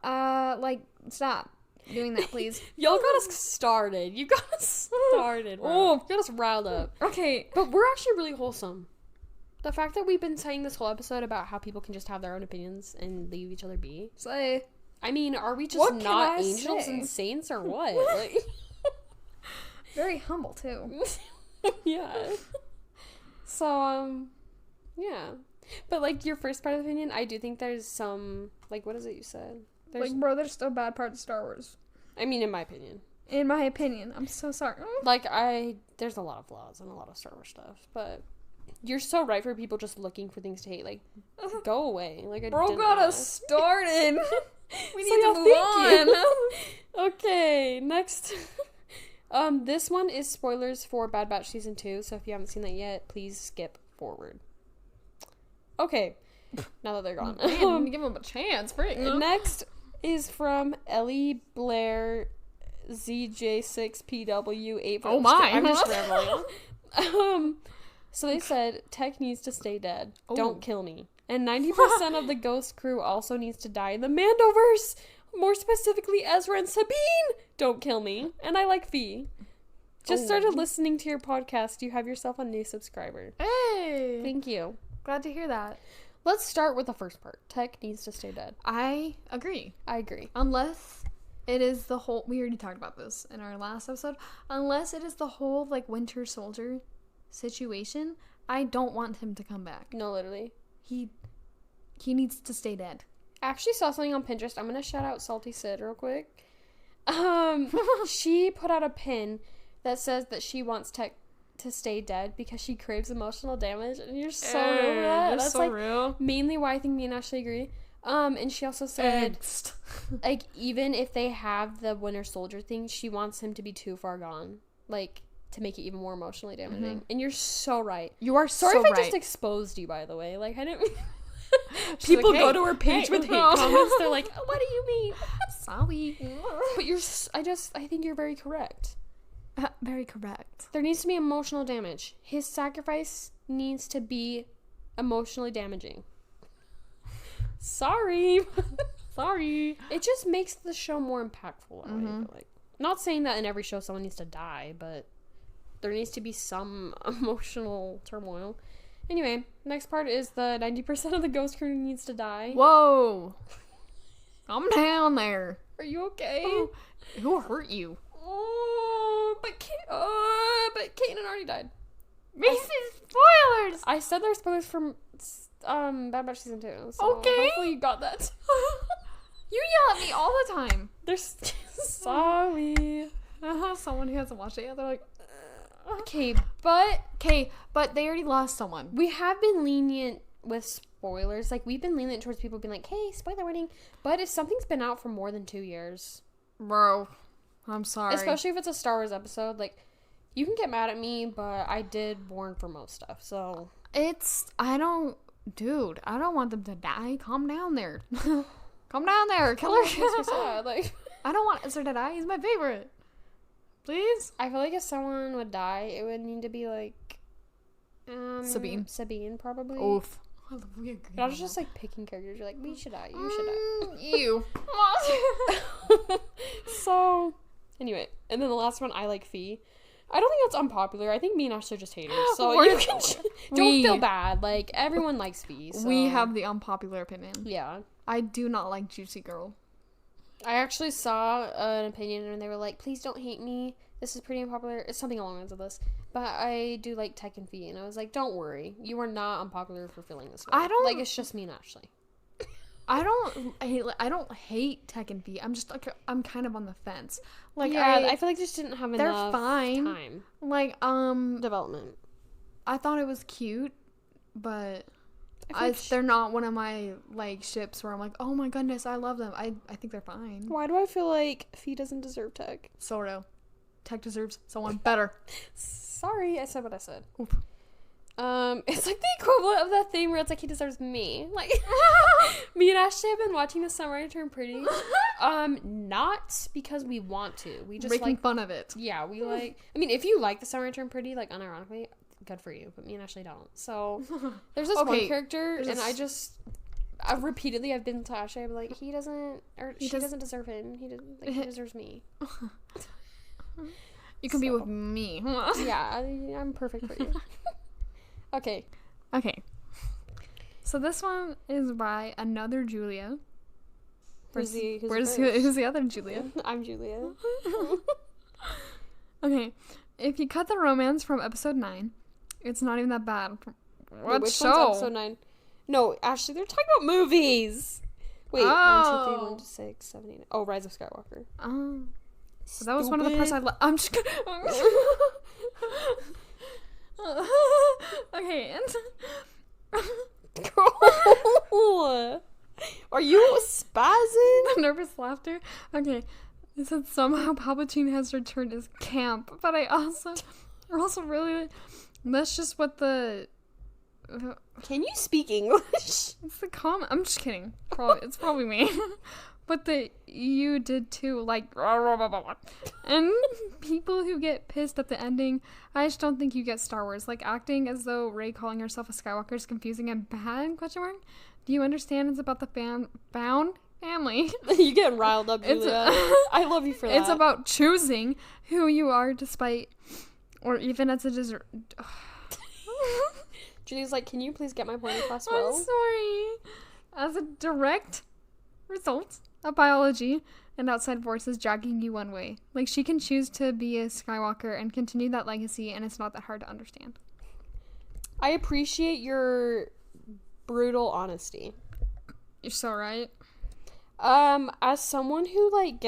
like, stop doing that, please. Y'all got us started. You got us started. Oh, you got us riled up. Okay. But we're actually really wholesome. The fact that we've been saying this whole episode about how people can just have their own opinions and leave each other be. Say, I mean, are we just not angels and saints or what? Like, very humble, too. Yeah. So, yeah. But, like, your first part of the opinion, I do think there's some, like, what is it you said? Like, bro, there's still bad parts of Star Wars. I mean, in my opinion. In my opinion. I'm so sorry. Like, there's a lot of flaws in a lot of Star Wars stuff, but you're so right for people just looking for things to hate. Like, go away. Like, bro got us started. We need to move on. Okay, next. This one is spoilers for Bad Batch Season 2, so if you haven't seen that yet, please skip forward. Okay, now that they're gone. Man, give them a chance. Next is from Ellie Blair ZJ6PW8. Oh my. I'm just rambling. So they said, Tech needs to stay dead. Oh. Don't kill me. And 90% of the Ghost crew also needs to die in the Mandoverse. More specifically, Ezra and Sabine. Don't kill me. And I like Fee. Just started listening to your podcast. You have yourself a new subscriber. Hey. Thank you. Glad to hear that. Let's start with the first part. Tech needs to stay dead. I agree. Unless it is the whole... We already talked about this in our last episode. Unless it is the whole, like, Winter Soldier situation, I don't want him to come back. No, literally. He needs to stay dead. I actually saw something on Pinterest. I'm going to shout out Salty Sid real quick. She put out a pin that says that she wants Tech to stay dead because she craves emotional damage, and you're so real for that. That's so like real. Mainly why I think me and Ashley agree. And she also said like even if they have the Winter Soldier thing, she wants him to be too far gone, like to make it even more emotionally damaging. Mm-hmm. And you're so right. You are sorry so if I right. just exposed you, by the way. Like I didn't. People like, go to her page with hate comments. They're like, oh, "What do you mean?" Sorry. But I think you're very correct. Very correct. There needs to be emotional damage. His sacrifice needs to be emotionally damaging. Sorry. It just makes the show more impactful. I feel like. Not saying that in every show someone needs to die, but there needs to be some emotional turmoil. Anyway, next part is the 90% of the Ghost crew needs to die. Whoa. Calm down there. Are you okay? Oh, who hurt you? Oh, but Kanan already died. Macy, spoilers! I said there's spoilers from Bad Batch Season 2. So okay. Hopefully you got that. You yell at me all the time. There's sorry. Someone who hasn't watched it yet, they're like, Okay, but they already lost someone. we have been lenient with spoilers. Like, we've been lenient towards people being like, hey, spoiler warning. But if something's been out for more than 2 years... Bro, I'm sorry. Especially if it's a Star Wars episode. Like, you can get mad at me, but I did warn for most stuff, so... I don't want them to die. Calm down there. Calm down there, killer. Makes me sad. Like, I don't want Ezra to die. He's my favorite. Please? I feel like if someone would die, it would need to be like... Sabine, probably. Oof. But I was just like picking characters. You're like, we should die. You should die. You. So, anyway. And then the last one, I like Fee. I don't think that's unpopular. I think me and Ashley just hate her. So you can don't feel bad. Like, everyone likes Fee. So. We have the unpopular opinion. Yeah. I do not like Juicy Girl. I actually saw an opinion and they were like, please don't hate me. This is pretty unpopular. It's something along the lines of this. But I do like Tech and Fee. And I was like, don't worry. You are not unpopular for feeling this way. Like, it's just me and Ashley. I don't hate Tech and Fee. I'm just like, I'm kind of on the fence. Like, yeah, I feel like they just didn't have they're enough fine. time. Like, development. I thought it was cute, but they're not one of my, like, ships where I'm like, oh my goodness, I love them. I think they're fine. Why do I feel like Fee doesn't deserve Tech? Sordo. Tech deserves someone better. Sorry, I said what I said. Oop. It's like the equivalent of that thing where it's like he deserves me. Like, me and Ashley have been watching The Summer I Turned Pretty. Not because we want to. We just making fun of it. Yeah, we like. I mean, if you like The Summer I Turned Pretty, like unironically, good for you. But me and Ashley don't. So there's this one character, and I just. Repeatedly, I've been to Ashley. I'm like, he doesn't deserve him. He deserves me. You can be with me. Yeah, I'm perfect for you. Okay. So this one is by another Julia. Who's the other Julia? I'm Julia. Okay. If you cut the romance from episode 9, it's not even that bad. What which show? One's episode 9? No, Ashley, they're talking about movies. Wait, 1, 2, 3, 1, 2, 6, 7, 8. Oh, Rise of Skywalker. Oh. So that was one of the parts I love. I'm just gonna... Okay, Girl, are you spazzing? nervous laughter. Okay. It said somehow Palpatine has returned as camp, but I also really, that's just what the. Can you speak English? It's the comment. I'm just kidding. It's probably me. But you did too, like, and people who get pissed at the ending, I just don't think you get Star Wars. Like, acting as though Rey calling herself a Skywalker is confusing and bad, ? Do you understand it's about the found family? You getting riled up, Julia. I love you for that. It's about choosing who you are despite, or even as a dessert. Julia's like, can you please get my point across well? I'm sorry. As a direct result of biology and outside forces dragging you one way. Like, she can choose to be a Skywalker and continue that legacy, and it's not that hard to understand. I appreciate your brutal honesty. You're so right. As someone who, like,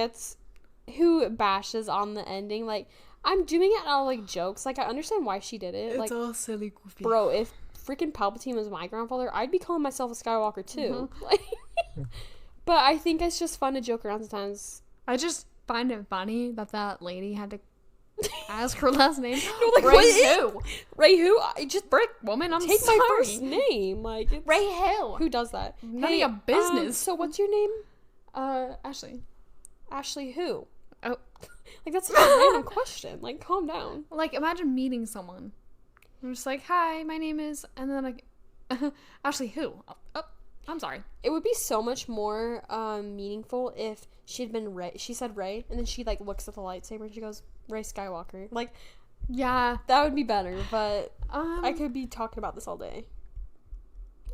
who bashes on the ending, like, I'm doing it all, like, jokes. Like, I understand why she did it. It's like, all silly, goofy. Bro, if freaking Palpatine was my grandfather, I'd be calling myself a Skywalker, too. Mm-hmm. Like... But I think it's just fun to joke around sometimes. I just find it funny that lady had to ask her last name. No, like, Rey who? Rey who? I just Brick woman, I'm take sorry. my first name. Like, it's, Rey who? Who does that? None of your business. So what's your name? Ashlee. Ashlee who? Oh. Like, that's such a random question. Like, calm down. Like, imagine meeting someone. I'm just like, hi, my name is, and then like, Ashlee who? Oh, I'm sorry. It would be so much more meaningful if she'd been Rey. She said Rey, and then she, like, looks at the lightsaber and she goes, Rey Skywalker. Like, yeah. that would be better, but I could be talking about this all day.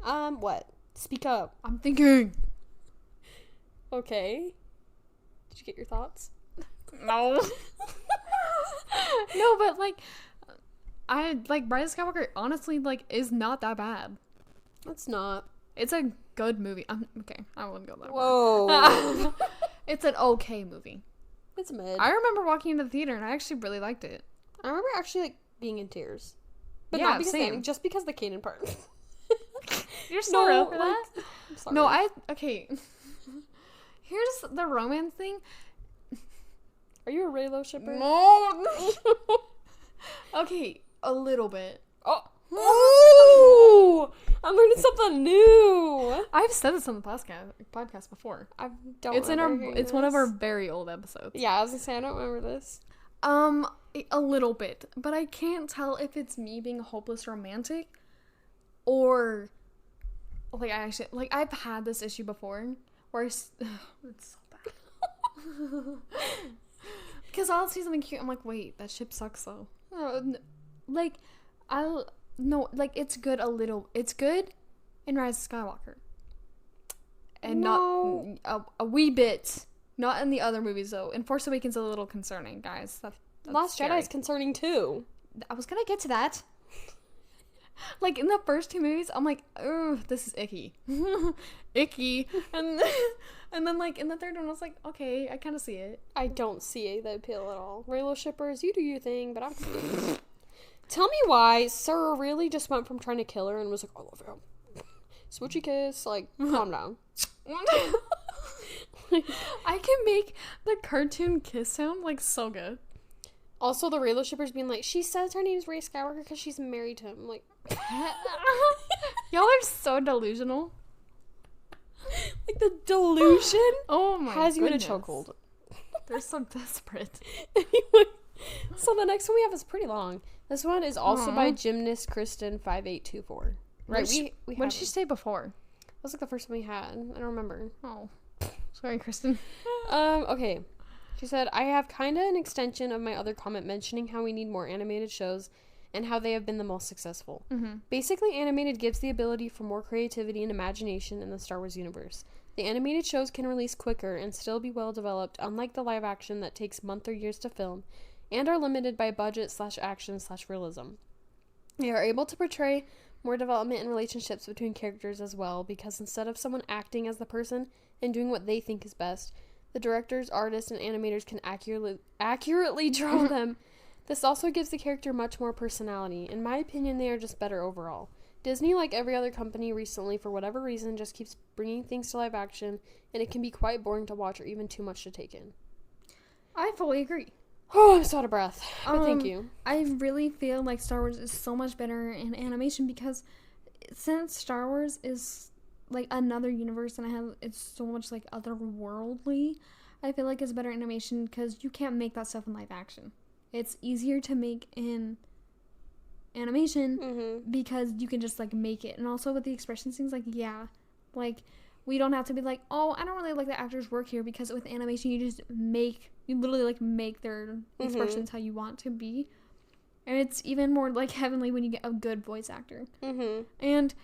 What? Speak up. I'm thinking. Okay. Did you get your thoughts? No. No, but, like, I, like, Rise of Skywalker, honestly, like, is not that bad. It's not. It's a good movie. Okay, I wouldn't go that Whoa. It's an okay movie. It's mid. I remember walking into the theater, and I actually really liked it. I remember actually, like, being in tears. But Yeah, not because same. just because the Kanan part. You're so real for that? I'm sorry. No, okay. Here's the romance thing. Are you a Reylo shipper? No. Okay, a little bit. Oh, I'm learning something new. I've said this on the podcast before. I don't. It's one of our very old episodes. Yeah, I was gonna say I don't remember this. A little bit, but I can't tell if it's me being a hopeless romantic, or like I've had this issue before where it's so bad. Because I'll see something cute, I'm like, wait, that ship sucks though. Like, it's good it's good in Rise of Skywalker. And no. not a wee bit. Not in the other movies though. In Force Awakens a little concerning, guys. That's Last scary. Jedi is concerning too. I was gonna get to that. Like, in the first two movies, I'm like, oh, this is icky. Icky. And then, like, in the third one, I was like, okay, I kind of see it. I don't see the appeal at all. Reylo shippers, you do your thing, but I'm... Tell me why Sir really just went from trying to kill her and was like, I love you. Switchy kiss, like, calm down. I can make the cartoon kiss sound, like, so good. Also, the Reylo shippers being like, she says her name's Rey Skywalker because she's married to him. Like, y'all are so delusional. Like, the delusion oh my has goodness. you in a chokehold. They're so desperate. Anyway, so the next one we have is pretty long. This one is also by Gymnast Kristen 5824. Right? What did she say before? That was like the first one we had. I don't remember. Oh, sorry, Kristen. Okay. She said, I have kind of an extension of my other comment mentioning how we need more animated shows and how they have been the most successful. Mm-hmm. Basically, animated gives the ability for more creativity and imagination in the Star Wars universe. The animated shows can release quicker and still be well developed, unlike the live action that takes months or years to film, and are limited by budget/action/realism. They are able to portray more development in relationships between characters as well, because instead of someone acting as the person and doing what they think is best, the directors, artists, and animators can accurately draw them. This also gives the character much more personality. In my opinion, they are just better overall. Disney, like every other company recently, for whatever reason, just keeps bringing things to live action, and it can be quite boring to watch or even too much to take in. I fully agree. Oh, I'm so out of breath. But thank you. I really feel like Star Wars is so much better in animation because since Star Wars is like another universe and it's so much like otherworldly, I feel like it's better animation because you can't make that stuff in live action. It's easier to make in animation because you can just like make it. And also with the expression scenes, like, yeah, like we don't have to be like, oh, I don't really like the actors work here, because with animation you literally like make their expressions how you want to be. And it's even more like heavenly when you get a good voice actor. And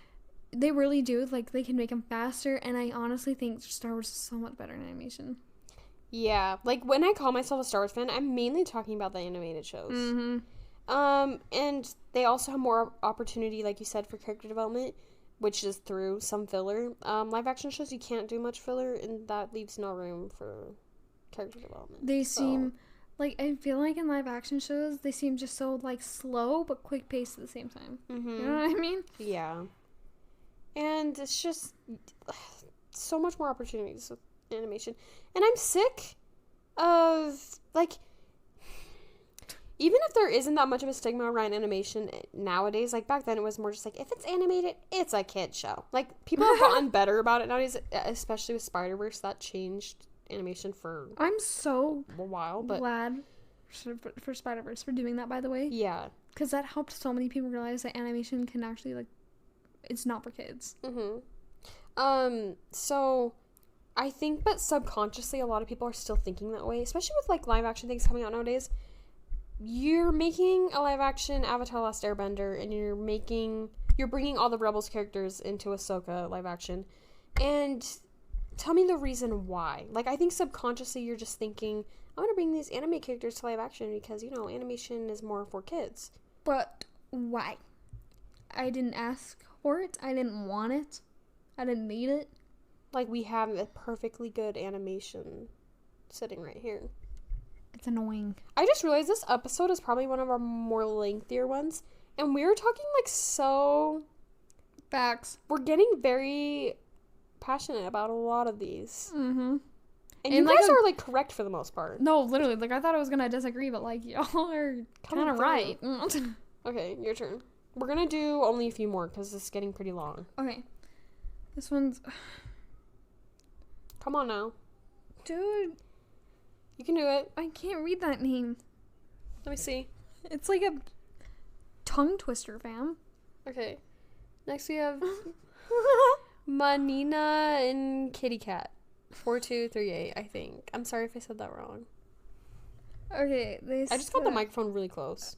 they really do, like, they can make them faster, and I honestly think Star Wars is so much better in animation. Yeah, like when I call myself a Star Wars fan, I'm mainly talking about the animated shows. And they also have more opportunity, like you said, for character development, which is through some filler. Live action shows, you can't do much filler, and that leaves no room for character development. They seem, like, I feel like in live action shows, they seem just so, like, slow but quick paced at the same time. You know what I mean? Yeah. And it's just so much more opportunities with animation. And I'm sick of, like, even if there isn't that much of a stigma around animation nowadays, like back then it was more just like, if it's animated, it's a kid show. Like, people have gotten better about it nowadays, especially with Spider-Verse. That changed animation for I'm so a while, but glad for Spider-Verse for doing that, by the way. Yeah. Because that helped so many people realize that animation can actually, like, it's not for kids. So I think, but subconsciously, a lot of people are still thinking that way, especially with, like, live action things coming out nowadays. You're making a live action Avatar Last Airbender, and you're bringing all the Rebels characters into Ahsoka live action, and tell me the reason why. Like, I think subconsciously you're just thinking, I want to bring these anime characters to live action because, you know, animation is more for kids. But why? I didn't ask for it. I didn't want it. I didn't need it. Like, we have a perfectly good animation sitting right here. It's annoying. I just realized this episode is probably one of our more lengthier ones, and we were talking, like, so... Facts. We're getting very passionate about a lot of these. And you like guys are, like, correct for the most part. No, literally. Like, I thought I was gonna disagree, but, like, y'all are kind of right. Okay, your turn. We're gonna do only a few more, because this is getting pretty long. Okay. This one's... Come on now. Dude. You can do it. I can't read that name. Let me see. It's like a tongue twister, fam. Okay. Next we have Manina and Kitty Cat. 4238, I think. I'm sorry if I said that wrong. Okay, I just got the microphone really close.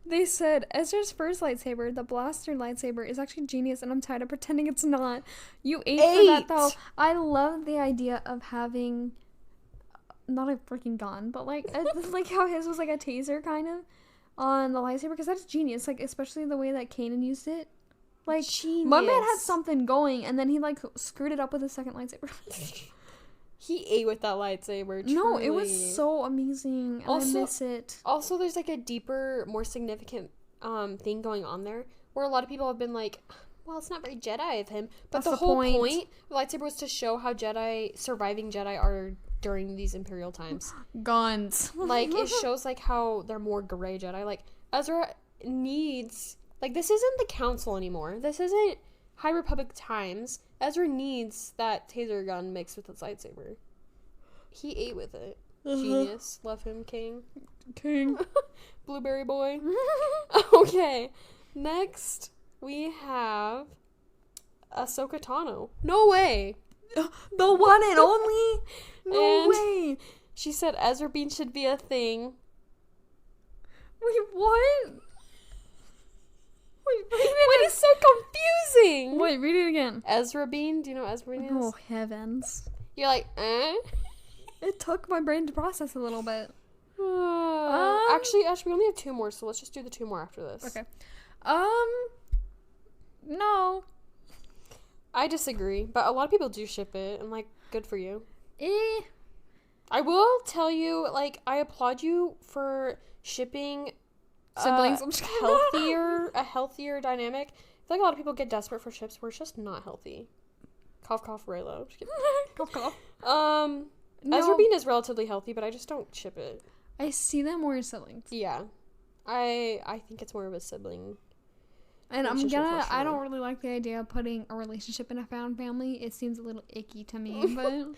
They said, Ezra's first lightsaber, the blaster lightsaber, is actually genius, and I'm tired of pretending it's not. You ate for that, though. I love the idea of having... not a freaking gun, but like like how his was like a taser kind of on the lightsaber, because that's genius. Like, especially the way that Kanan used it. Like, genius. My man had something going, and then he like screwed it up with a second lightsaber. He ate with that lightsaber. Truly. No, it was so amazing. And I miss it. Also, there's like a deeper, more significant thing going on there, where a lot of people have been like, well, it's not very Jedi of him, but the whole point of the lightsaber was to show how surviving Jedi are during these Imperial times. Guns. Like, it shows, like, how they're more gray Jedi. Like, Ezra needs... Like, this isn't the Council anymore. This isn't High Republic times. Ezra needs that taser gun mixed with his lightsaber. He ate with it. Genius. Love him, King. Blueberry boy. Okay. Next, we have Ahsoka Tano. No way. The one and only? No way. She said Ezra Bean should be a thing. Wait, what? Wait, read it. What is so confusing? Wait, read it again. Ezra Bean? Do you know what Ezra Bean is? Oh, heavens. You're like, eh? It took my brain to process a little bit. Actually, we only have 2 more, so let's just do the 2 more after this. Okay. No. I disagree, but a lot of people do ship it, and, like, good for you. I will tell you, like, I applaud you for shipping siblings. a healthier dynamic, like a lot of people get desperate for ships where it's just not healthy. Cough, cough, Raylo. Just kidding. Cough, cough. No. Ezra Bean is relatively healthy, but I just don't ship it. I see them more as siblings. Yeah. I think it's more of a sibling. And I don't really like the idea of putting a relationship in a found family. It seems a little icky to me, but...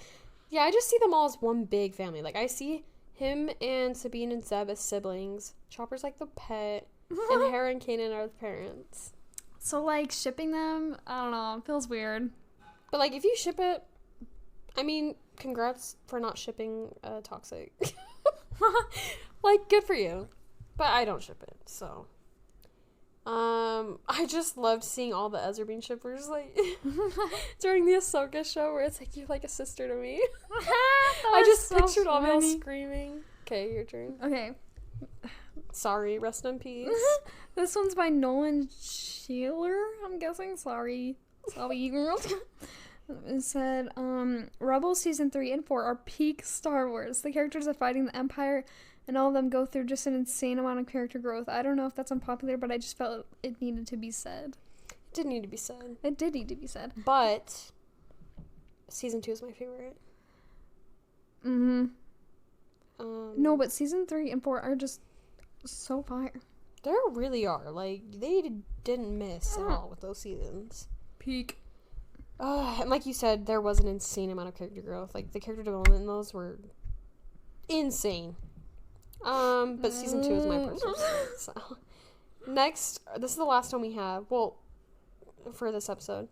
Yeah, I just see them all as one big family. Like, I see him and Sabine and Zeb as siblings. Chopper's like the pet. And Hera and Kanan are the parents. So, like, shipping them, I don't know, it feels weird. But, like, if you ship it, I mean, congrats for not shipping Toxic. Like, good for you. But I don't ship it, so. I just loved seeing all the Ezra Bean shippers, like, during the Ahsoka show, where it's like, you're like a sister to me. I just pictured all y'all screaming. Okay, your turn. Okay. Sorry, rest in peace. This one's by Nolan Sheeler, I'm guessing. Sorry. It said, Rebels Season 3 and 4 are peak Star Wars. The characters are fighting the Empire, and all of them go through just an insane amount of character growth. I don't know if that's unpopular, but I just felt it needed to be said. It did need to be said. It did need to be said. But Season 2 is my favorite. Mm-hmm. No, but Season 3 and 4 are just so fire. They really are. Like, they didn't miss at all with those seasons. Peak. And like you said, there was an insane amount of character growth. Like, the character development in those were insane. But Season 2 is my personal favorite, so. Next, this is the last one we have, well, for this episode,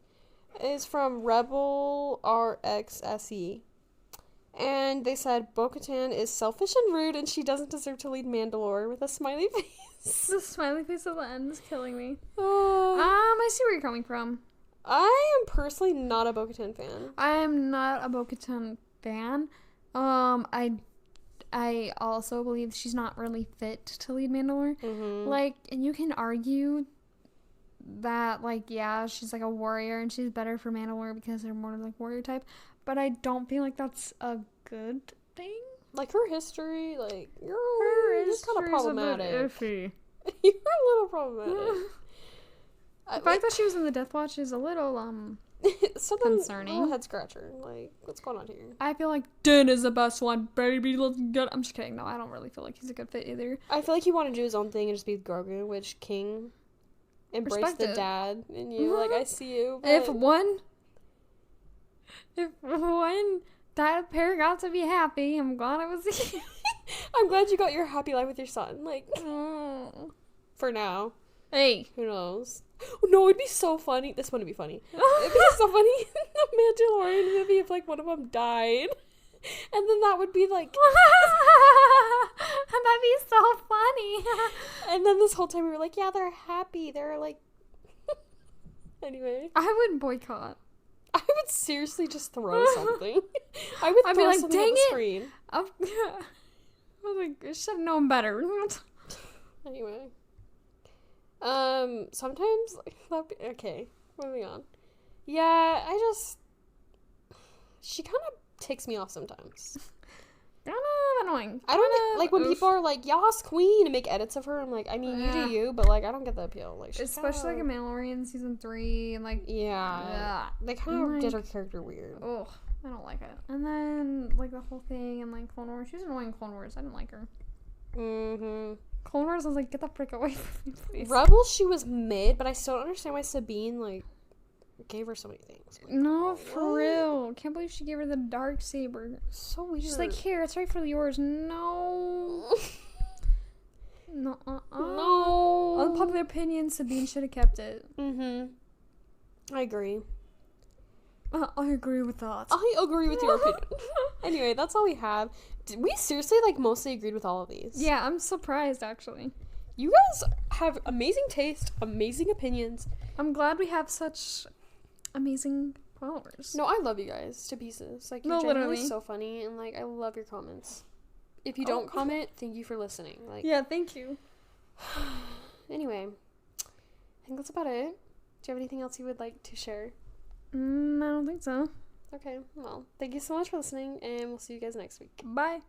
is from Rebel RXSE. And they said, Bo-Katan is selfish and rude, and she doesn't deserve to lead Mandalore, with a smiley face. The smiley face at the end is killing me. I see where you're coming from. I am personally not a Bo-Katan fan. I am not a Bo-Katan fan. I also believe she's not really fit to lead Mandalore. Mm-hmm. Like, and you can argue that, like, yeah, she's like a warrior and she's better for Mandalore because they're more like warrior type. But I don't feel like that's a good thing. Like, her history, like, you're kind of problematic. A bit iffy. You're a little problematic. The fact that she was in the Death Watch is a little, concerning. A little head scratcher. Like, what's going on here? I feel like Din is the best one, baby. Let's get. I'm just kidding. No, I don't really feel like he's a good fit either. I feel like he wanted to do his own thing and just be with Grogu, which King embraced the dad in you. Like, I see you. But... If one that pair got to be happy, I'm glad I was here. I'm glad you got your happy life with your son. Like, for now. Hey. Who knows? No, it'd be so funny. This wouldn't be funny. It'd be so funny in the Mandalorian movie if, like, one of them died. And then that would be, like... That'd be so funny. And then this whole time we were like, yeah, they're happy. They're, like... Anyway. I would boycott. I would seriously just throw something. I'd throw something on the screen. I was like, I should have known better. Anyway. Sometimes, like, okay, moving on. Yeah, she kind of ticks me off sometimes. Kind of annoying. I don't, like, when people are like, Yas Queen, and make edits of her, I'm like, I mean, you do you, but, like, I don't get the appeal. Like, especially, like, a Mandalorian Season 3, and, like... Yeah. They kind of did her character weird. Oh, I don't like it. And then, like, the whole thing in, like, Clone Wars. She was annoying in Clone Wars. I didn't like her. Mm-hmm. Clone Wars, I was like, get the frick away from me, please. Rebels, she was mid, but I still don't understand why Sabine, like, gave her so many things. Like, no, for real. Can't believe she gave her the dark saber. So weird. She's like, here, it's right for yours. No. No. No. Unpopular opinion, Sabine should have kept it. Mm-hmm. I agree. I agree with that. I agree with your opinion. Anyway, that's all we have. We seriously, like, mostly agreed with all of these. Yeah, I'm surprised, actually. You guys have amazing taste, amazing opinions. I'm glad we have such amazing followers. No, I love you guys to pieces. Like, you're genuinely so funny, and, like, I love your comments. If you don't comment, thank you for listening. Like, yeah, thank you. Anyway, I think that's about it. Do you have anything else you would like to share? I don't think so. Okay, well, thank you so much for listening, and we'll see you guys next week. Bye.